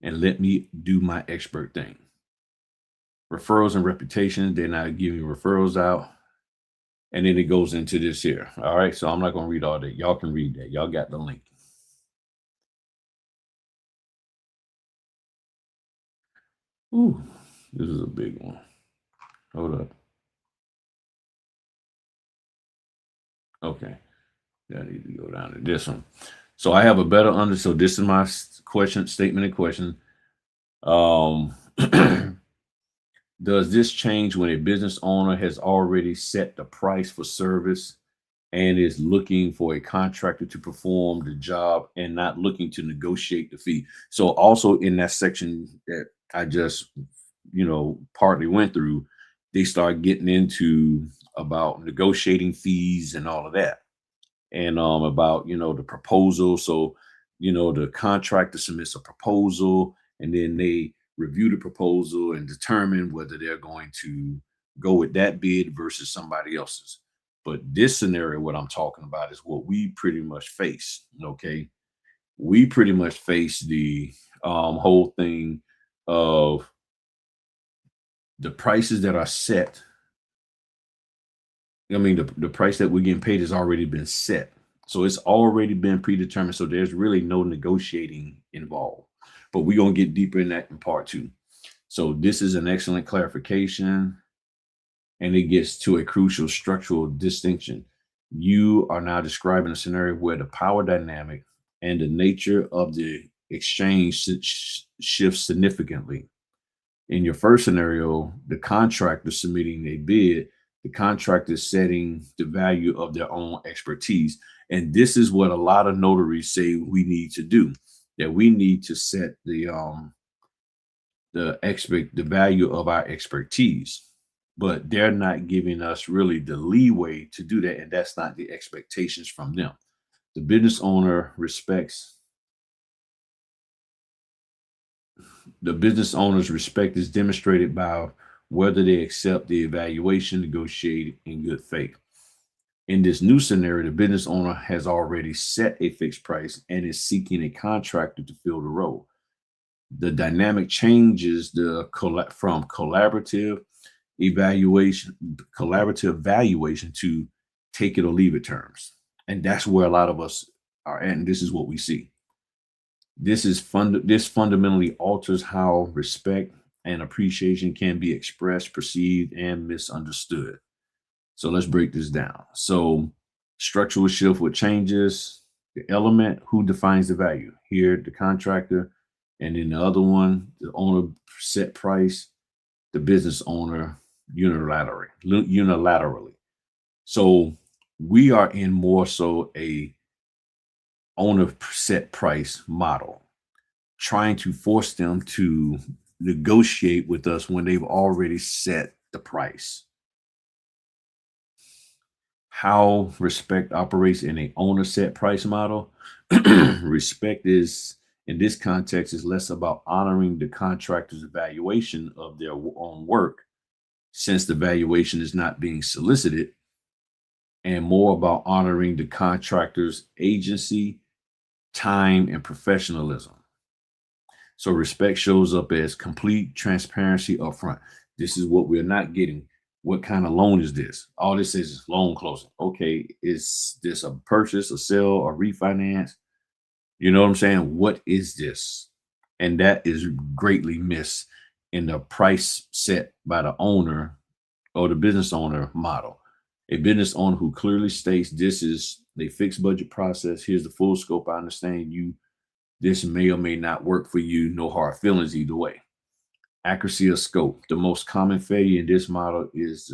and let me do my expert thing. Referrals and reputation, they're not giving referrals out. And then it goes into this here. All right. So I'm not going to read all that. Y'all can read that. Y'all got the link. Ooh, this is a big one. Hold up. Okay. I need to go down to this one. So I have a better under. So this is my question, statement and question. Does this change when a business owner has already set the price for service and is looking for a contractor to perform the job and not looking to negotiate the fee? So also in that section that I just, partly went through, they start getting into about negotiating fees and all of that. And about, the proposal. So, the contractor submits a proposal and then they review the proposal and determine whether they're going to go with that bid versus somebody else's. But this scenario, what I'm talking about is what we pretty much face. Okay. We pretty much face the whole thing of the prices that are set. I mean, the price that we're getting paid has already been set. So it's already been predetermined. So there's really no negotiating involved. But we're going to get deeper in that in part two. So this is an excellent clarification. And it gets to a crucial structural distinction. You are now describing a scenario where the power dynamic and the nature of the exchange shifts significantly. In your first scenario, the contractor submitting a bid, the contractor is setting the value of their own expertise. And this is what a lot of notaries say we need to do, that we need to set the value of our expertise. But they're not giving us really the leeway to do that. And that's not the expectations from them. The business owner respects. The business owner's respect is demonstrated by whether they accept the evaluation negotiated in good faith. In this new scenario, the business owner has already set a fixed price and is seeking a contractor to fill the role. The dynamic changes from collaborative valuation to take it or leave it terms. And that's where a lot of us are at, and this is what we see. This fundamentally alters how respect and appreciation can be expressed, perceived, and misunderstood. So let's break this down. So structural shift with changes, the element, who defines the value? Here, the contractor, and then the other one, the owner set price, the business owner unilaterally. So we are in more so a owner set price model, trying to force them to negotiate with us when they've already set the price. How respect operates in a owner set price model. Respect is, in this context, is less about honoring the contractor's evaluation of their own work, since the valuation is not being solicited, and more about honoring the contractor's agency, time, and professionalism. So respect shows up as complete transparency upfront. This is what we're not getting. What kind of loan is this? All this is loan closing. Okay, is this a purchase, a sale, a refinance? You know what I'm saying? What is this? And that is greatly missed in the price set by the owner or the business owner model. A business owner who clearly states this is a fixed budget process. Here's the full scope. I understand you. This may or may not work for you. No hard feelings either way. Accuracy of scope. The most common failure in this model is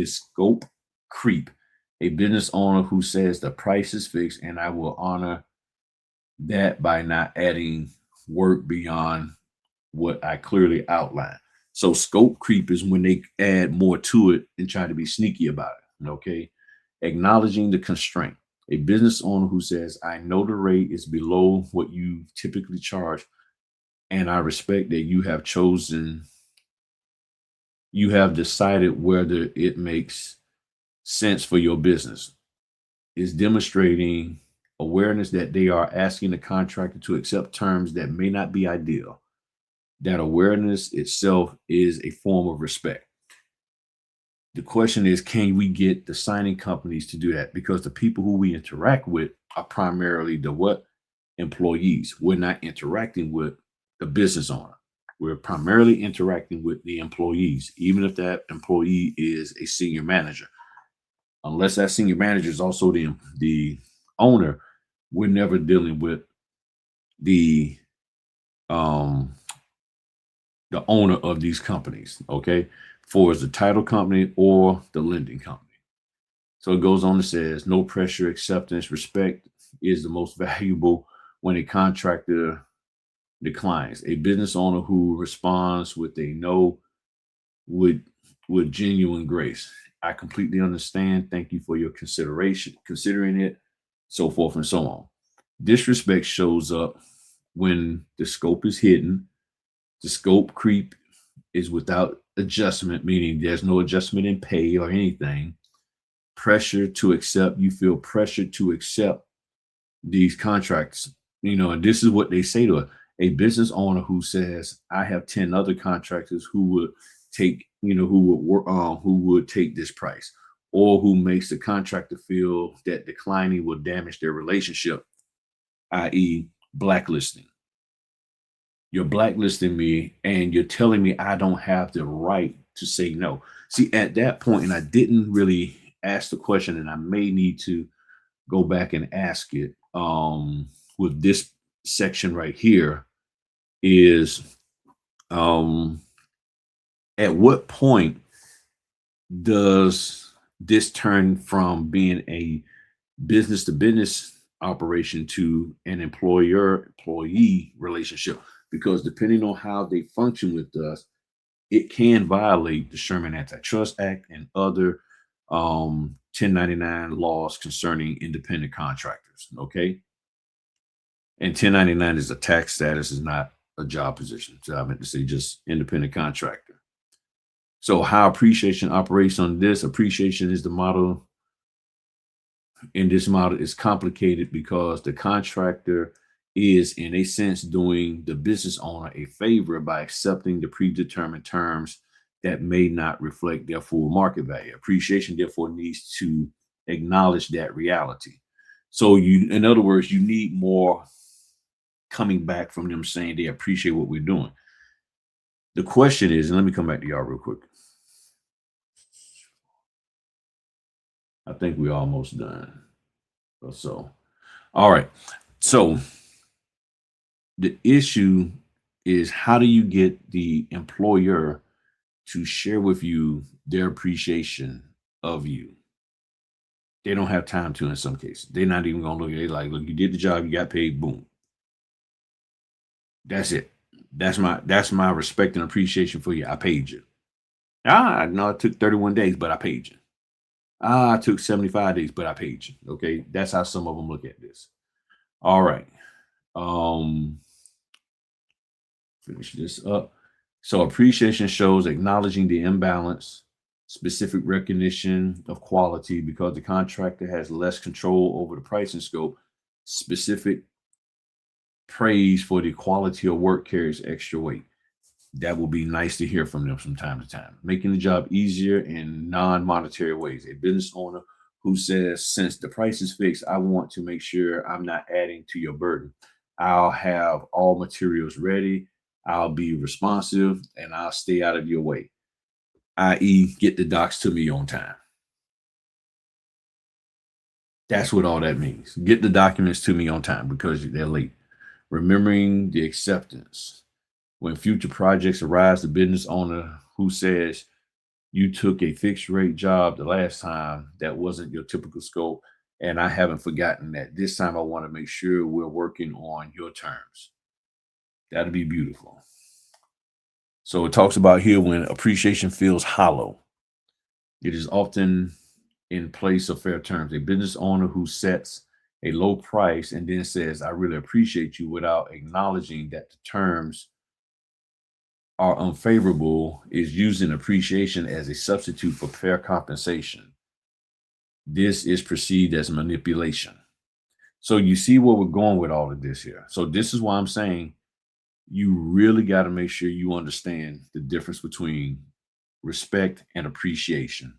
scope creep. A business owner who says the price is fixed and I will honor that by not adding work beyond what I clearly outlined. So scope creep is when they add more to it and try to be sneaky about it. Okay. Acknowledging the constraint. A business owner who says, I know the rate is below what you typically charge, and I respect that you have decided whether it makes sense for your business, is demonstrating awareness that they are asking the contractor to accept terms that may not be ideal. That awareness itself is a form of respect. The question is, can we get the signing companies to do that? Because the people who we interact with are primarily the what? Employees. We're not interacting with the business owner. We're primarily interacting with the employees, even if that employee is a senior manager. Unless that senior manager is also the owner, we're never dealing with the um the owner of these companies, okay? For as the title company or the lending company. So it goes on and says, no pressure, acceptance, respect is the most valuable when a contractor declines. A business owner who responds with a no with genuine grace. I completely understand. Thank you for your considering it, so forth and so on. Disrespect shows up when the scope is hidden. The scope creep is without adjustment, meaning there's no adjustment in pay or anything. Pressure to accept, you feel pressure to accept these contracts, and this is what they say to a business owner who says, I have 10 other contractors who would take, who would work who would take this price, or who makes the contractor feel that declining will damage their relationship, i.e., blacklisting. You're blacklisting me and you're telling me I don't have the right to say no. See, at that point, and I didn't really ask the question, and I may need to go back and ask it with this section right here is at what point does this turn from being a business to business operation to an employer employee relationship? Because depending on how they function with us, it can violate the Sherman Antitrust Act and other 1099 laws concerning independent contractors. Okay. And 1099 is a tax status, is not a job position. So I meant to say just independent contractor. So how appreciation operates on this, appreciation is the model. In this model is complicated because the contractor is in a sense doing the business owner a favor by accepting the predetermined terms that may not reflect their full market value. Appreciation therefore needs to acknowledge that reality. So in other words, you need more coming back from them saying they appreciate what we're doing. The question is, and let me come back to y'all real quick. I think we're almost done. So, all right. So the issue is, how do you get the employer to share with you their appreciation of you? They don't have time to in some cases. They're not even gonna look at it like, look, you did the job, you got paid, boom. That's it. That's my respect and appreciation for you. I paid you. No, it took 31 days, but I paid you. I took 75 days, but I paid you. Okay. That's how some of them look at this. All right. Um, Finish this up. So appreciation shows acknowledging the imbalance, specific recognition of quality because the contractor has less control over the pricing scope. Specific praise for the quality of work carries extra weight. That will be nice to hear from them from time to time. Making the job easier in non-monetary ways. A business owner who says, since the price is fixed, I want to make sure I'm not adding to your burden. I'll have all materials ready. I'll be responsive and I'll stay out of your way, i.e., get the docs to me on time. That's what all that means. Get the documents to me on time because they're late. Remembering the acceptance. When future projects arise, the business owner who says you took a fixed rate job the last time that wasn't your typical scope, and I haven't forgotten that. This time I want to make sure we're working on your terms. That'll be beautiful. So it talks about here when appreciation feels hollow. It is often in place of fair terms. A business owner who sets a low price and then says, I really appreciate you without acknowledging that the terms are unfavorable is using appreciation as a substitute for fair compensation. This is perceived as manipulation. So you see where we're going with all of this here. So this is why I'm saying you really got to make sure you understand the difference between respect and appreciation.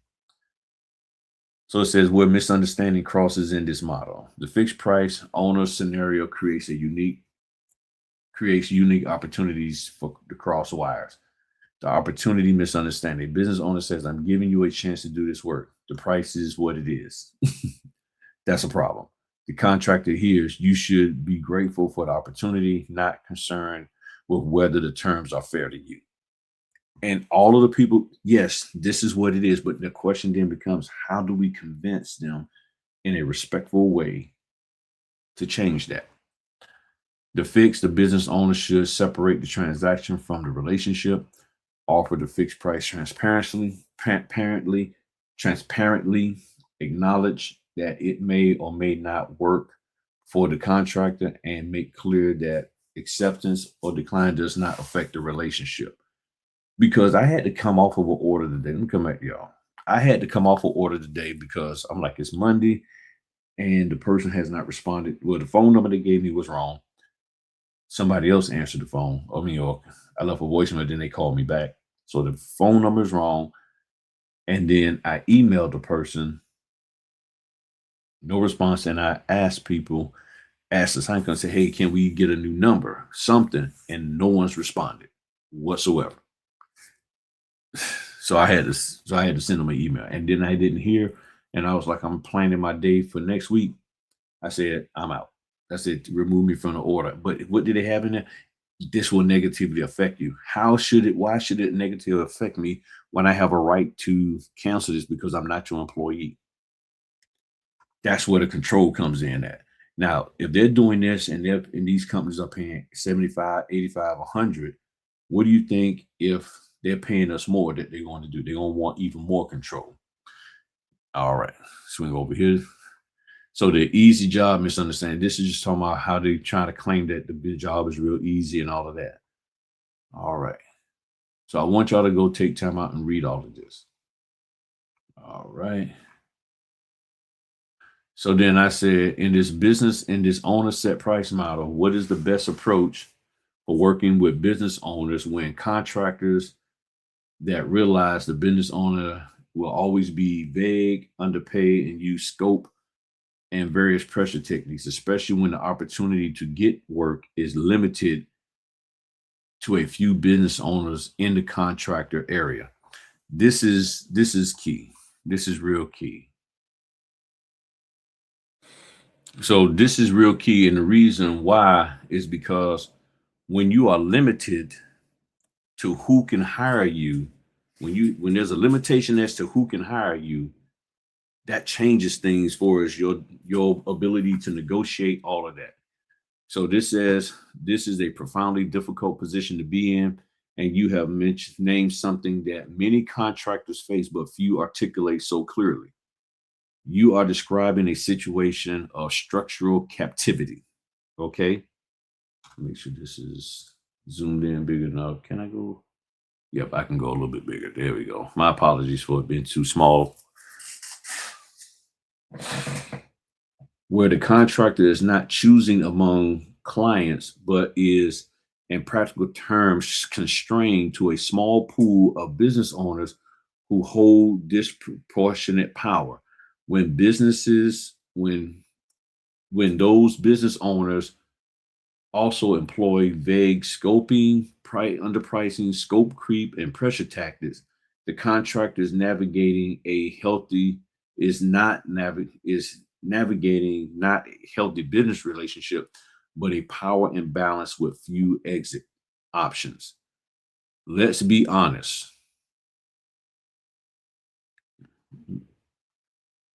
So it says where misunderstanding crosses in this model. The fixed price owner scenario creates unique opportunities for the cross wires. The opportunity misunderstanding. Business owner says, I'm giving you a chance to do this work. The price is what it is. That's a problem. The contractor hears you should be grateful for the opportunity, not concerned with whether the terms are fair to you. And all of the people, yes, this is what it is. But the question then becomes, how do we convince them in a respectful way to change that? The business owner should separate the transaction from the relationship, offer the fixed price transparently, acknowledge that it may or may not work for the contractor, and make clear that acceptance or decline does not affect the relationship. Because I had to come off of an order today. Let me come back to y'all. I had to come off an order today because I'm like, it's Monday and the person has not responded. Well, the phone number they gave me was wrong. Somebody else answered the phone. Or I left a voicemail, then they called me back. So the phone number is wrong. And then I emailed the person, no response. And I asked the sign company, say, hey, can we get a new number? Something. And no one's responded whatsoever. So I had to send them an email. And then I didn't hear. And I was like, I'm planning my day for next week. I said, I'm out. I said, remove me from the order. But what did they have in there? This will negatively affect you. Why should it negatively affect me when I have a right to cancel this because I'm not your employee? That's where the control comes in at. Now, if they're doing this and these companies are paying 75, 85, 100, what do you think if they're paying us more that they're going to do? They're going to want even more control. All right, swing over here. So the easy job misunderstanding. This is just talking about how they try to claim that the job is real easy and all of that. All right. So I want y'all to go take time out and read all of this. All right. So then I said, in this owner set price model, what is the best approach for working with business owners when contractors that realize the business owner will always be vague, underpaid, and use scope and various pressure techniques, especially when the opportunity to get work is limited to a few business owners in the contractor area. This is key. This is real key. So this is real key, and the reason why is because when you are limited to who can hire you, when there's a limitation as to who can hire you, that changes things for us, your ability to negotiate all of that. So this says this is a profoundly difficult position to be in, and you have named something that many contractors face, but few articulate so clearly. You are describing a situation of structural captivity. Okay, make sure this is zoomed in big enough. Can I go? Yep, I can go a little bit bigger. There we go. My apologies for it being too small. Where the contractor is not choosing among clients, but is, in practical terms, constrained to a small pool of business owners who hold disproportionate power. When those business owners also employ vague scoping, underpricing, scope creep, and pressure tactics, the contractor is navigating a healthy is navigating not a healthy business relationship, but a power imbalance with few exit options. Let's be honest.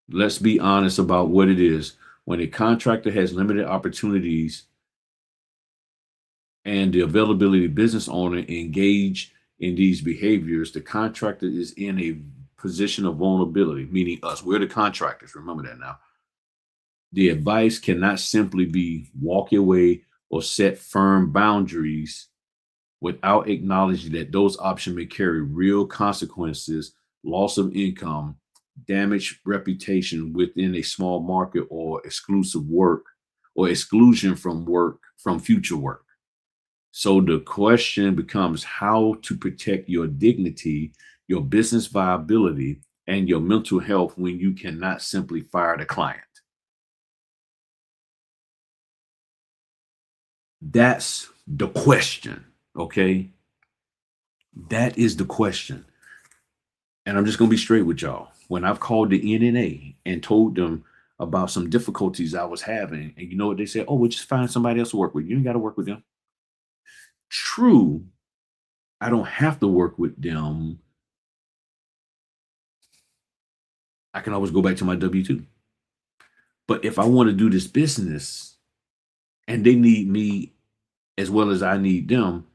Let's be honest about what it is. When a contractor has limited opportunities and the availability of business owner engage in these behaviors, the contractor is in a position of vulnerability, meaning us. We're the contractors. Remember that now. The advice cannot simply be walk away or set firm boundaries without acknowledging that those options may carry real consequences, loss of income, damaged reputation within a small market, or exclusive work or exclusion from future work. So the question becomes how to protect your dignity, your business viability, and your mental health when you cannot simply fire the client. That's the question. Okay. That is the question. And I'm just going to be straight with y'all. When I've called the NNA and told them about some difficulties I was having, and you know what they said? Oh, we'll just find somebody else to work with. You ain't got to work with them. True, I don't have to work with them. I can always go back to my W 2. But if I want to do this business and they need me as well as I need them,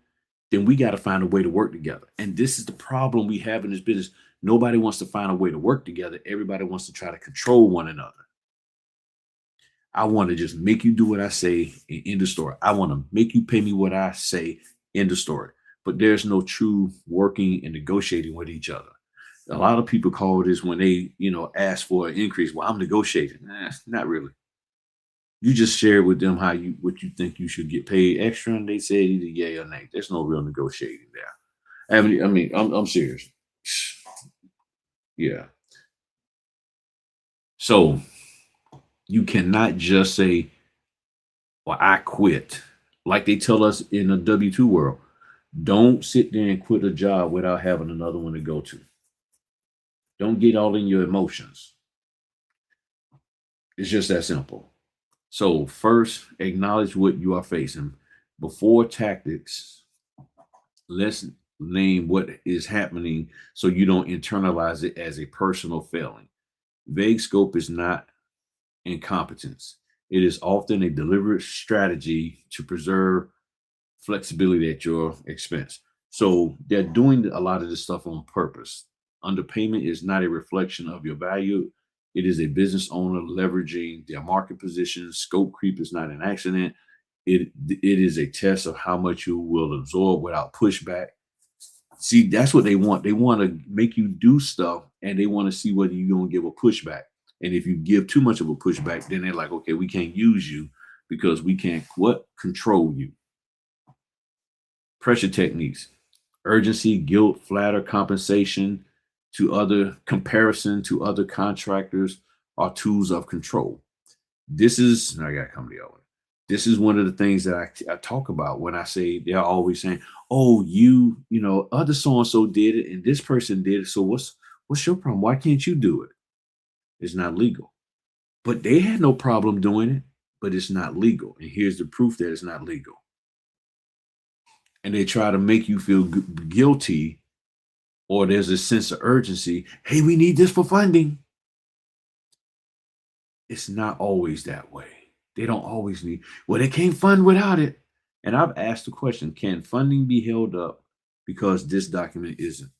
then we got to find a way to work together. And this is the problem we have in this business. Nobody wants to find a way to work together. Everybody wants to try to control one another. I want to just make you do what I say and end the story. I want to make you pay me what I say, end the story. But there's no true working and negotiating with each other. A lot of people call this when they, ask for an increase. Well, I'm negotiating. Nah, not really. You just share with them what you think you should get paid extra, and they say either yay or nay. There's no real negotiating there. I'm serious. Yeah. So you cannot just say, well, I quit. Like they tell us in the W-2 world. Don't sit there and quit a job without having another one to go to. Don't get all in your emotions. It's just that simple. So first, acknowledge what you are facing. Before tactics, let's name what is happening so you don't internalize it as a personal failing. Vague scope is not incompetence. It is often a deliberate strategy to preserve flexibility at your expense. So they're doing a lot of this stuff on purpose. Underpayment is not a reflection of your value. It is a business owner leveraging their market position. Scope creep is not an accident. It is a test of how much you will absorb without pushback. See, that's what they want. They want to make you do stuff and they want to see whether you're going to give a pushback. And if you give too much of a pushback, then they're like, okay, we can't use you because we can't control you. Pressure techniques: urgency, guilt, flatter, compensation to other comparison to other contractors are tools of control. I got to come to the other. This is one of the things that I talk about when I say they're always saying, "Oh, other so and so did it, and this person did it. So what's your problem? Why can't you do it?" It's not legal, but they had no problem doing it, but it's not legal. And here's the proof that it's not legal. And they try to make you feel guilty, or there's a sense of urgency. Hey, we need this for funding. It's not always that way. They don't always need, well, they can't fund without it. And I've asked the question, can funding be held up because this document isn't?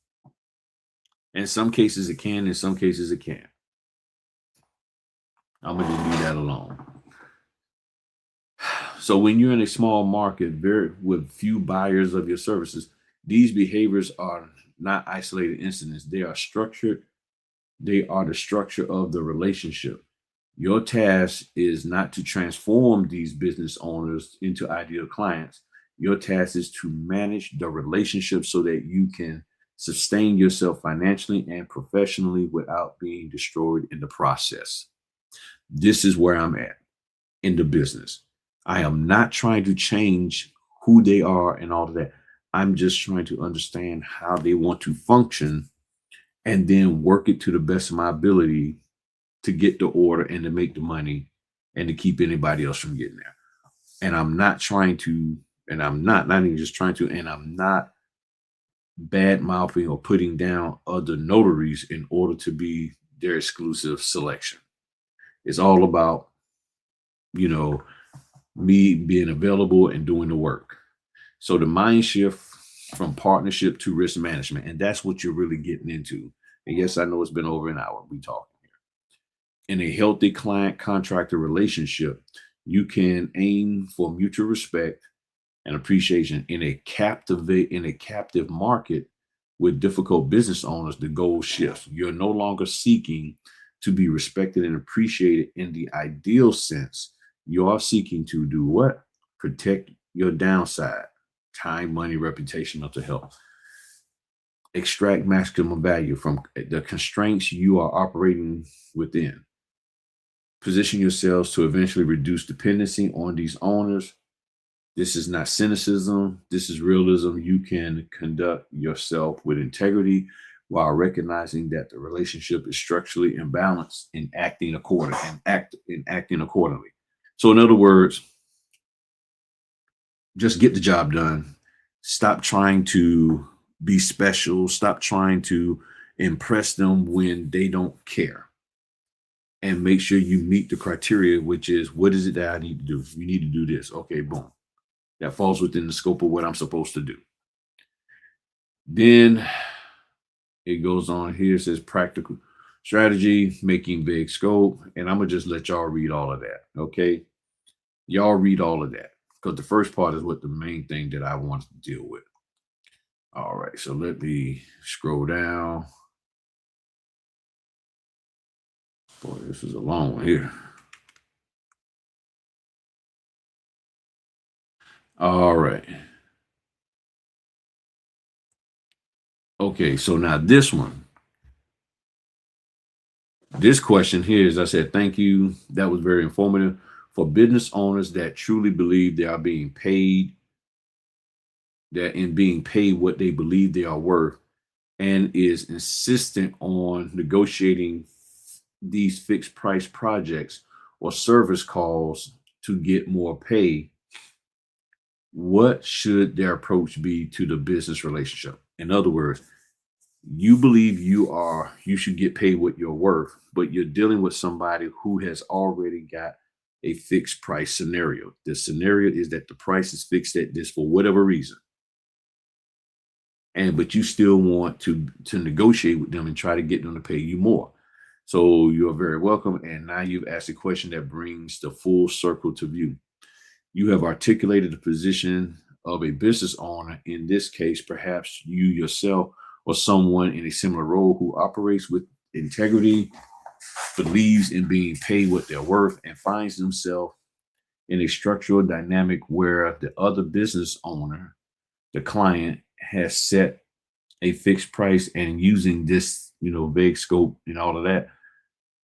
In some cases it can, in some cases it can't. I'm going to leave that alone. So when you're in a small market with few buyers of your services, these behaviors are not isolated incidents. They are structured. They are the structure of the relationship. Your task is not to transform these business owners into ideal clients. Your task is to manage the relationship so that you can sustain yourself financially and professionally without being destroyed in the process. This is where I'm at in the business. I am not trying to change who they are and all of that. I'm just trying to understand how they want to function and then work it to the best of my ability to get the order and to make the money and to keep anybody else from getting there. And I'm not trying to, and I'm not even just trying to, and I'm not bad mouthing or putting down other notaries in order to be their exclusive selection. It's all about, you know, me being available and doing the work. So the mind shift from partnership to risk management, and that's what you're really getting into. And yes, I know it's been over an hour we talking here. In a healthy client contractor relationship, you can aim for mutual respect and appreciation. In a captive market with difficult business owners, the goal shifts. You're no longer seeking to be respected and appreciated in the ideal sense. You are seeking to do what? Protect your downside, time, money, reputation, mental health. Extract maximum value from the constraints you are operating within. Position yourselves to eventually reduce dependency on these owners. This is not cynicism. This is realism. You can conduct yourself with integrity while recognizing that the relationship is structurally imbalanced and acting accordingly. So in other words, just get the job done. Stop trying to be special. Stop trying to impress them when they don't care. And make sure you meet the criteria, which is what is it that I need to do? You need to do this. Okay, boom. That falls within the scope of what I'm supposed to do. Then it goes on here, it says practical strategy, making big scope. And I'm going to just let y'all read all of that. Okay. Y'all read all of that because the first part is what the main thing that I want to deal with. All right. So let me scroll down. Boy, this is a long one here. All right. Okay. So now this one. This question here is I said, thank you. That was very informative. For business owners that truly believe they are being paid, that in being paid what they believe they are worth, and is insistent on negotiating these fixed price projects or service calls to get more pay, what should their approach be to the business relationship? In other words, you believe you should get paid what you're worth, but you're dealing with somebody who has already got a fixed price scenario. The scenario is that the price is fixed at this for whatever reason. And but you still want to negotiate with them and try to get them to pay you more. So you're very welcome. And now you've asked a question that brings the full circle to view. You have articulated the position of a business owner. In this case, perhaps you yourself or someone in a similar role who operates with integrity, believes in being paid what they're worth, and finds themselves in a structural dynamic where the other business owner, the client, has set a fixed price and using this, vague scope and all of that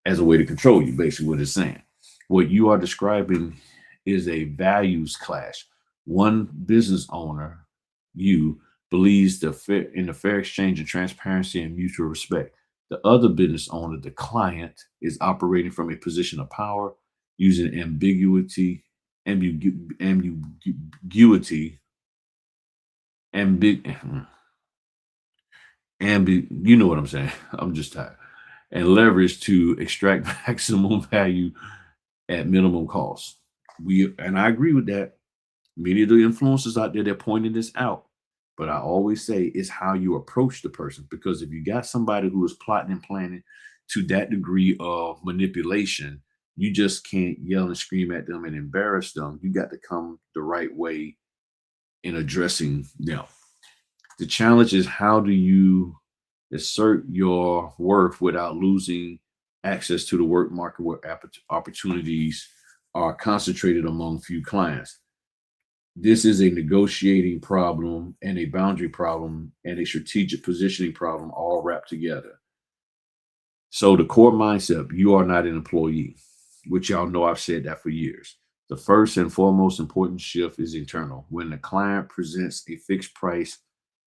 as a way to control you, basically what it's saying. What you are describing is a values clash. One business owner, you, believes in the fair exchange of transparency and mutual respect. The other business owner, the client, is operating from a position of power, using ambiguity, ambig, you know what I'm saying. I'm just tired. And leverage to extract maximum value at minimum cost. And I agree with that. Many of the influencers out there, they're pointing this out. But I always say it's how you approach the person. Because if you got somebody who is plotting and planning to that degree of manipulation, you just can't yell and scream at them and embarrass them. You got to come the right way in addressing them. The challenge is how do you assert your worth without losing access to the work market where opportunities are concentrated among few clients. This is a negotiating problem and a boundary problem and a strategic positioning problem all wrapped together. So the core mindset, you are not an employee, which y'all know I've said that for years. The first and foremost important shift is internal. When the client presents a fixed price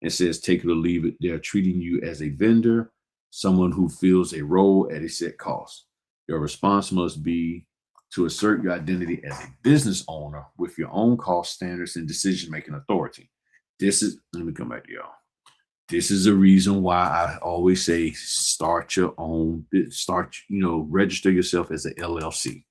and says, take it or leave it, they're treating you as a vendor, someone who fills a role at a set cost. Your response must be to assert your identity as a business owner with your own cost standards and decision making authority. This is, let me come back to y'all. This is the reason why I always say start your own, register yourself as an LLC.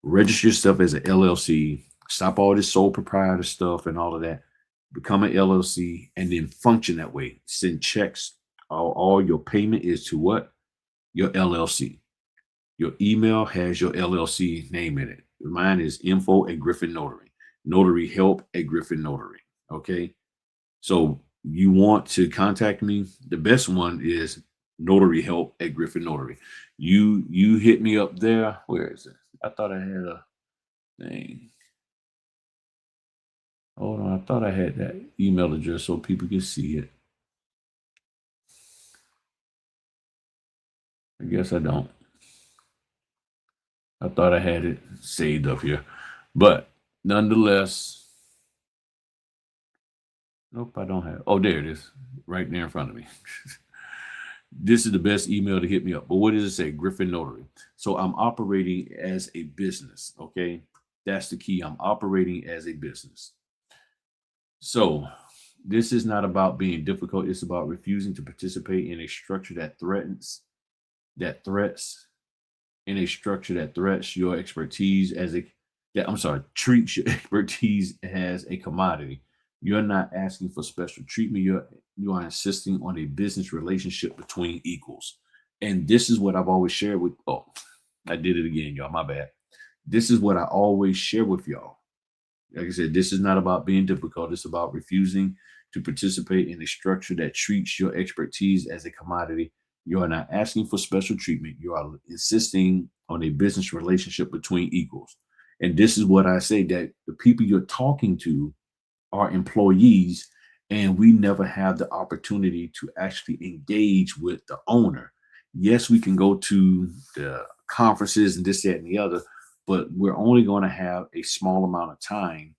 Register yourself as an LLC. Stop all this sole proprietor stuff and all of that. Become an LLC and then function that way. Send checks. All your payment is to what? Your LLC. Your email has your LLC name in it. Mine is info at Griffin Notary. Notary help at Griffin Notary. Okay. So you want to contact me? The best one is Notary help at Griffin Notary. You hit me up there. Where is it? I thought I had a thing. Hold on. I thought I had that email address so people can see it. I guess I don't. I thought I had it saved up here. But nonetheless, nope, I don't have. Oh, there it is. Right there in front of me. This is the best email to hit me up. But what does it say? Griffin Notary. So I'm operating as a business. Okay. That's the key. I'm operating as a business. So this is not about being difficult. It's about refusing to participate in a structure that threats in a structure that threats your expertise as a that I'm sorry, treats your expertise as a commodity. You're not asking for special treatment. You are insisting on a business relationship between equals. And this is what I've always shared with I did it again, y'all. My bad. This is what I always share with y'all. Like I said, this is not about being difficult. It's about refusing to participate in a structure that treats your expertise as a commodity. You are not asking for special treatment. You are insisting on a business relationship between equals. And this is what I say, that the people you're talking to are employees, and we never have the opportunity to actually engage with the owner. Yes, we can go to the conferences and this, that, and the other, but we're only going to have a small amount of time,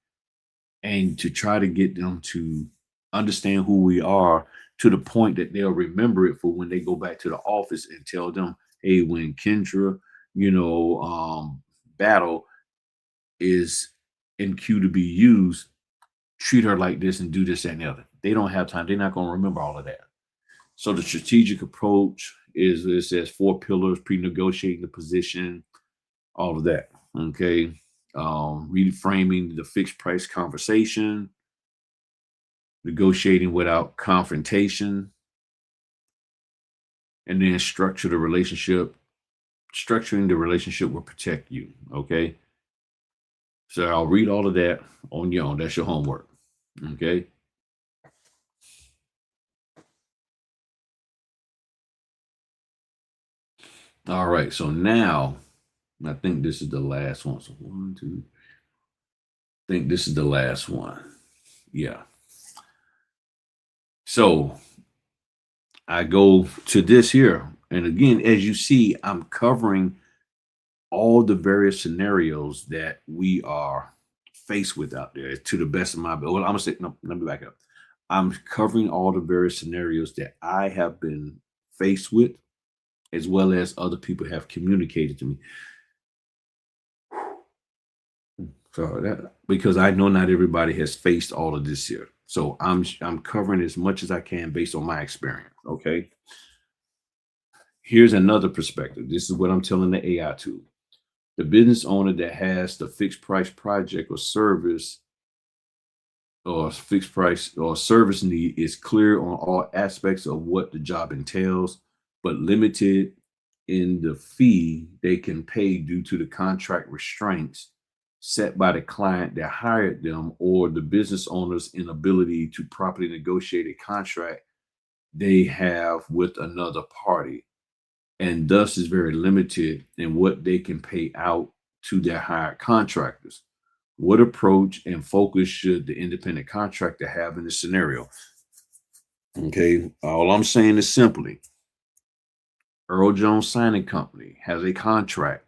and to try to get them to understand who we are to the point that they'll remember it for when they go back to the office and tell them, hey, when Kendra, battle is in queue to be used, treat her like this and do this and the other. They don't have time. They're not going to remember all of that. So the strategic approach is, it says 4 pillars: pre-negotiating the position, all of that. Okay. Reframing the fixed price conversation, negotiating without confrontation, and then structuring the relationship will protect you. Okay. So I'll read all of that on your own. That's your homework. Okay. All right. So now I think this is the last one. So 1, 2. I think this is the last one. Yeah. So I go to this here. And again, as you see, I'm covering all the various scenarios that we are faced with out there to the best of my ability. Well, I'm gonna say, no, let me back up. I'm covering all the various scenarios that I have been faced with, as well as other people have communicated to me. So that, because I know not everybody has faced all of this here. So I'm covering as much as I can based on my experience. Okay. Here's another perspective. This is what I'm telling the AI tool. The business owner that has the fixed price project or service or fixed price or service need is clear on all aspects of what the job entails, but limited in the fee they can pay due to the contract restraints set by the client that hired them, or the business owner's inability to properly negotiate a contract they have with another party, and thus is very limited in what they can pay out to their hired contractors. What approach and focus should the independent contractor have in this scenario? Okay, all I'm saying is simply Earl Jones Signing Company has a contract,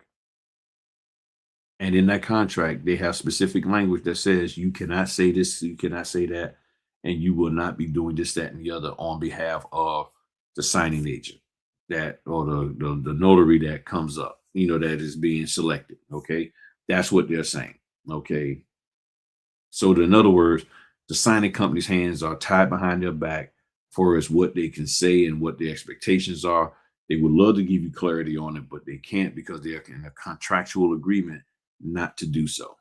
and in that contract, they have specific language that says you cannot say this, you cannot say that, and you will not be doing this, that, and the other on behalf of the signing agent. that, or the notary that comes up, that is being selected. Okay. That's what they're saying. Okay. So, in other words, the signing company's hands are tied behind their back for as what they can say and what the expectations are. They would love to give you clarity on it, but they can't because they're in a contractual agreement not to do so.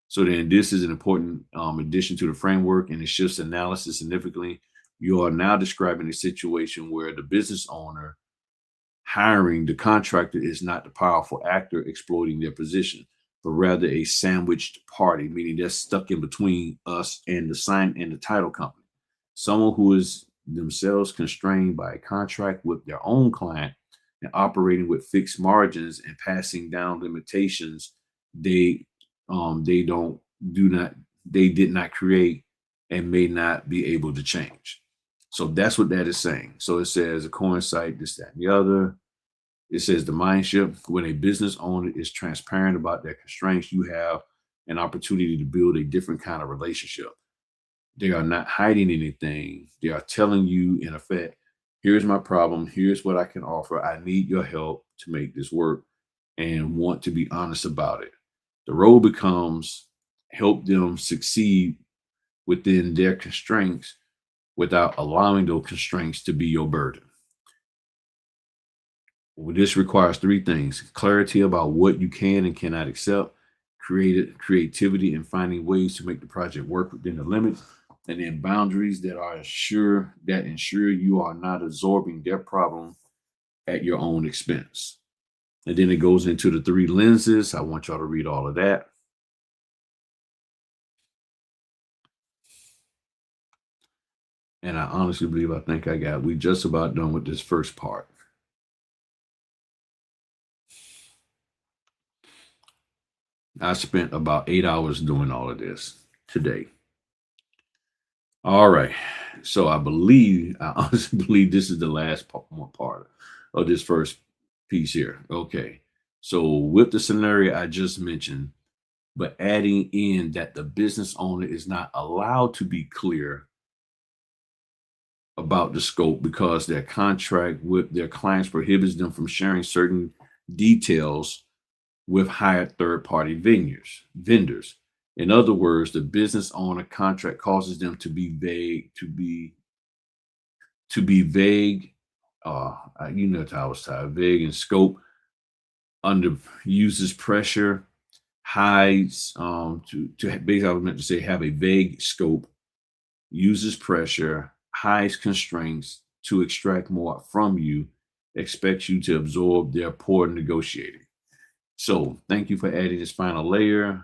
So then this is an important addition to the framework, and it shifts analysis significantly. You are now describing a situation where the business owner hiring the contractor is not the powerful actor exploiting their position, but rather a sandwiched party, meaning they're stuck in between us and the sign and the title company. Someone who is themselves constrained by a contract with their own client and operating with fixed margins and passing down limitations they they don't do not they did not create and may not be able to change. So that's what that is saying. So it says a coincide this, that, and the other. It says the mind shift when a business owner is transparent about their constraints, you have an opportunity to build a different kind of relationship. They are not hiding anything. They are telling you, in effect, here's my problem. Here's what I can offer. I need your help to make this work and want to be honest about it. The role becomes help them succeed within their constraints without allowing those constraints to be your burden. Well, this requires three things: clarity about what you can and cannot accept, creativity in finding ways to make the project work within the limits, and then boundaries that ensure you are not absorbing their problem at your own expense. And then it goes into the three lenses. I want y'all to read all of that. And I honestly believe we just about done with this first part. I spent about 8 hours doing all of this today. All right. So I honestly believe this is the last one part of this first piece here. Okay. So with the scenario I just mentioned, but adding in that the business owner is not allowed to be clear about the scope because their contract with their clients prohibits them from sharing certain details with hired third-party vendors. In other words, the business owner contract causes them to be vague. How I was tired, vague in scope, under uses pressure, hides to basically I was meant to say have a vague scope, uses pressure, hides constraints to extract more from you, expects you to absorb their poor negotiating. So thank you for adding this final layer.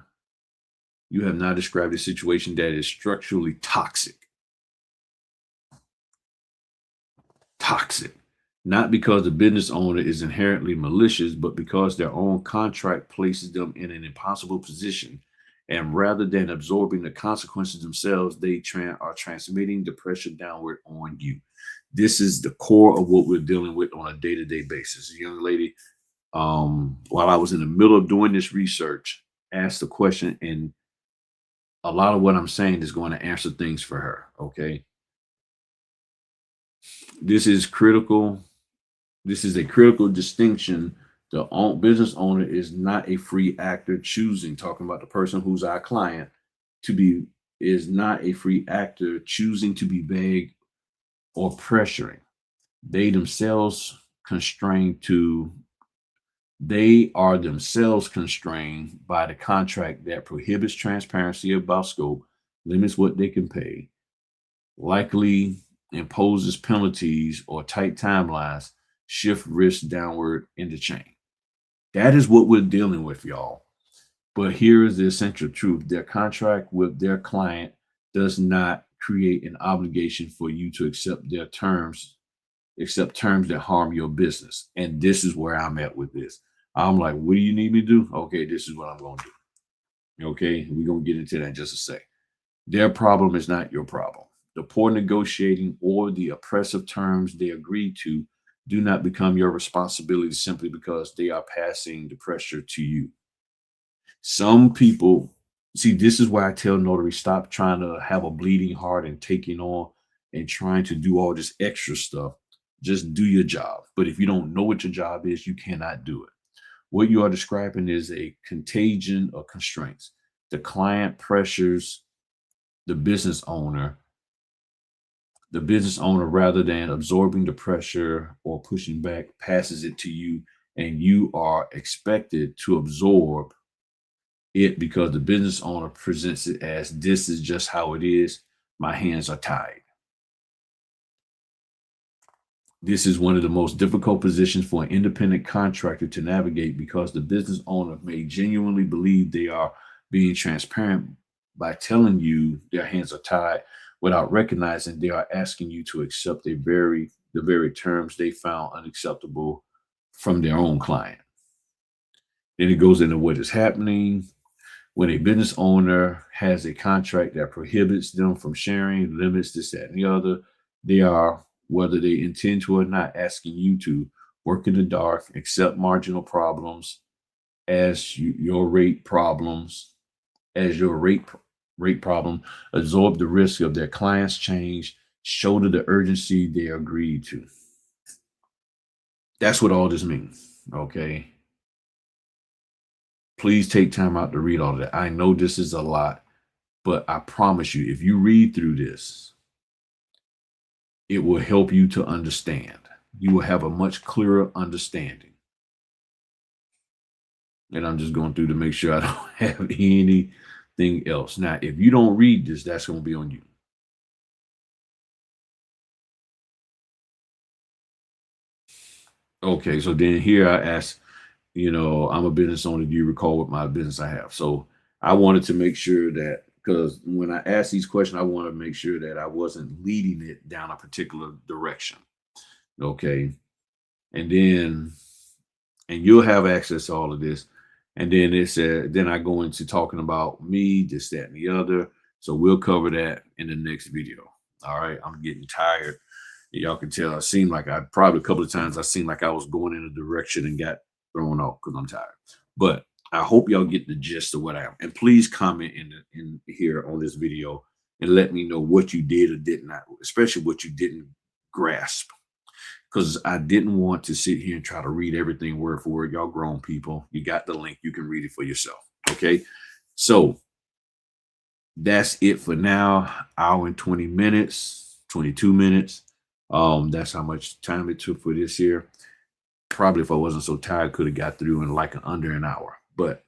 You have now described a situation that is structurally toxic. Toxic. Not because the business owner is inherently malicious, but because their own contract places them in an impossible position. And rather than absorbing the consequences themselves, they are transmitting the pressure downward on you. This is the core of what we're dealing with on a day to day basis. A young lady, while I was in the middle of doing this research, asked the question, and a lot of what I'm saying is going to answer things for her. Okay. This is critical. This is a critical distinction. Business owner is not a free actor choosing, talking about the person who's our client, to be is not a free actor choosing to be vague or pressuring. They themselves constrained to they are themselves constrained by the contract that prohibits transparency about scope, limits what they can pay, likely imposes penalties or tight timelines, shift risk downward in the chain. That is what we're dealing with, y'all. But here is the essential truth: their contract with their client does not create an obligation for you to accept terms that harm your business. And this is where I'm at with this. I'm like, what do you need me to do? Okay, this is what I'm going to do. Okay, we're going to get into that in just a sec. Their problem is not your problem. The poor negotiating or the oppressive terms they agree to do not become your responsibility simply because they are passing the pressure to you. Some people, see, this is why I tell notaries stop trying to have a bleeding heart and taking on and trying to do all this extra stuff. Just do your job. But if you don't know what your job is, you cannot do it. What you are describing is a contagion of constraints. The client pressures the business owner, rather than absorbing the pressure or pushing back, passes it to you, and you are expected to absorb it because the business owner presents it as this is just how it is. My hands are tied. This is one of the most difficult positions for an independent contractor to navigate because the business owner may genuinely believe they are being transparent by telling you their hands are tied without recognizing they are asking you to accept the very terms they found unacceptable from their own client. Then it goes into what is happening when a business owner has a contract that prohibits them from sharing, limits this, that, and the other. They are, whether they intend to or not, asking you to work in the dark, accept marginal problems as your rate problems, as your rate problem, absorb the risk of their clients' change, shoulder the urgency they agreed to. That's what all this means. Okay. Please take time out to read all of that. I know this is a lot, but I promise you, if you read through this, it will help you to understand. You will have a much clearer understanding. And I'm just going through to make sure I don't have anything else. Now, if you don't read this, that's going to be on you. Okay, so then here I ask, I'm a business owner. Do you recall what my business I have? So I wanted to make sure that, because when I ask these questions, I want to make sure that I wasn't leading it down a particular direction. Okay. And then, and you'll have access to all of this. And then it said, then I go into talking about me, this, that, and the other. So we'll cover that in the next video. All right. I'm getting tired. Y'all can tell I seemed like I probably a couple of times I seemed like I was going in a direction and got thrown off because I'm tired. But I hope y'all get the gist of what I am. And please comment in here on this video and let me know what you did or did not, especially what you didn't grasp. Because I didn't want to sit here and try to read everything word for word. Y'all grown people. You got the link. You can read it for yourself. Okay. So that's it for now. Hour and 20 minutes, 22 minutes. That's how much time it took for this here. Probably if I wasn't so tired, could have got through in like under an hour. But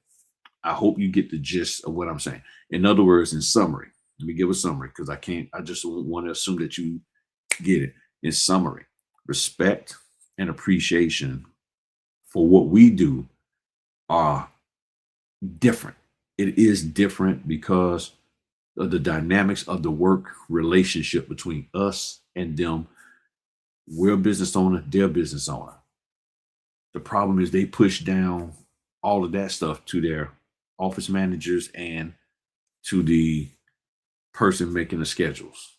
I hope you get the gist of what I'm saying. In other words, in summary, let me give a summary because I just want to assume that you get it. In summary, respect and appreciation for what we do are different. It is different because of the dynamics of the work relationship between us and them. We're a business owner, they're a business owner. The problem is they push down all of that stuff to their office managers and to the person making the schedules.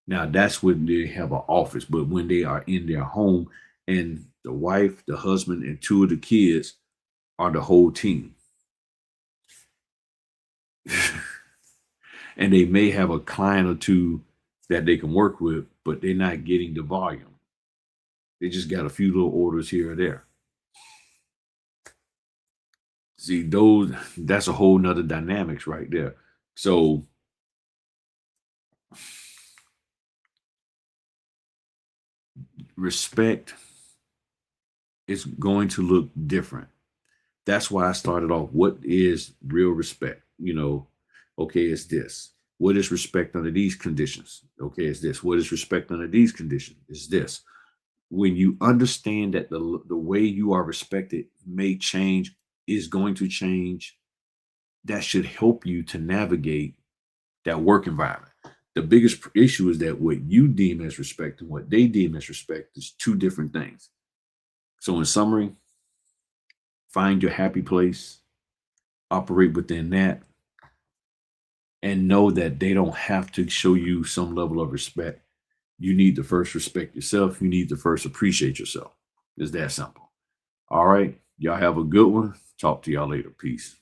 Now that's when they have an office, but when they are in their home and the wife, the husband, and two of the kids are the whole team. And they may have a client or two that they can work with, but they're not getting the volume. They just got a few little orders here or there. See, that's a whole nother dynamics right there. So respect is going to look different. That's why I started off. What is real respect? Okay, it's this. What is respect under these conditions? Okay, it's this. What is respect under these conditions? Is this. When you understand that the way you are respected may change, is going to change, that should help you to navigate that work environment. The biggest issue is that what you deem as respect and what they deem as respect is two different things. So in summary, find your happy place, operate within that, and know that they don't have to show you some level of respect. You need to first respect yourself. You need to first appreciate yourself. It's that simple. All right. Y'all have a good one. Talk to y'all later. Peace.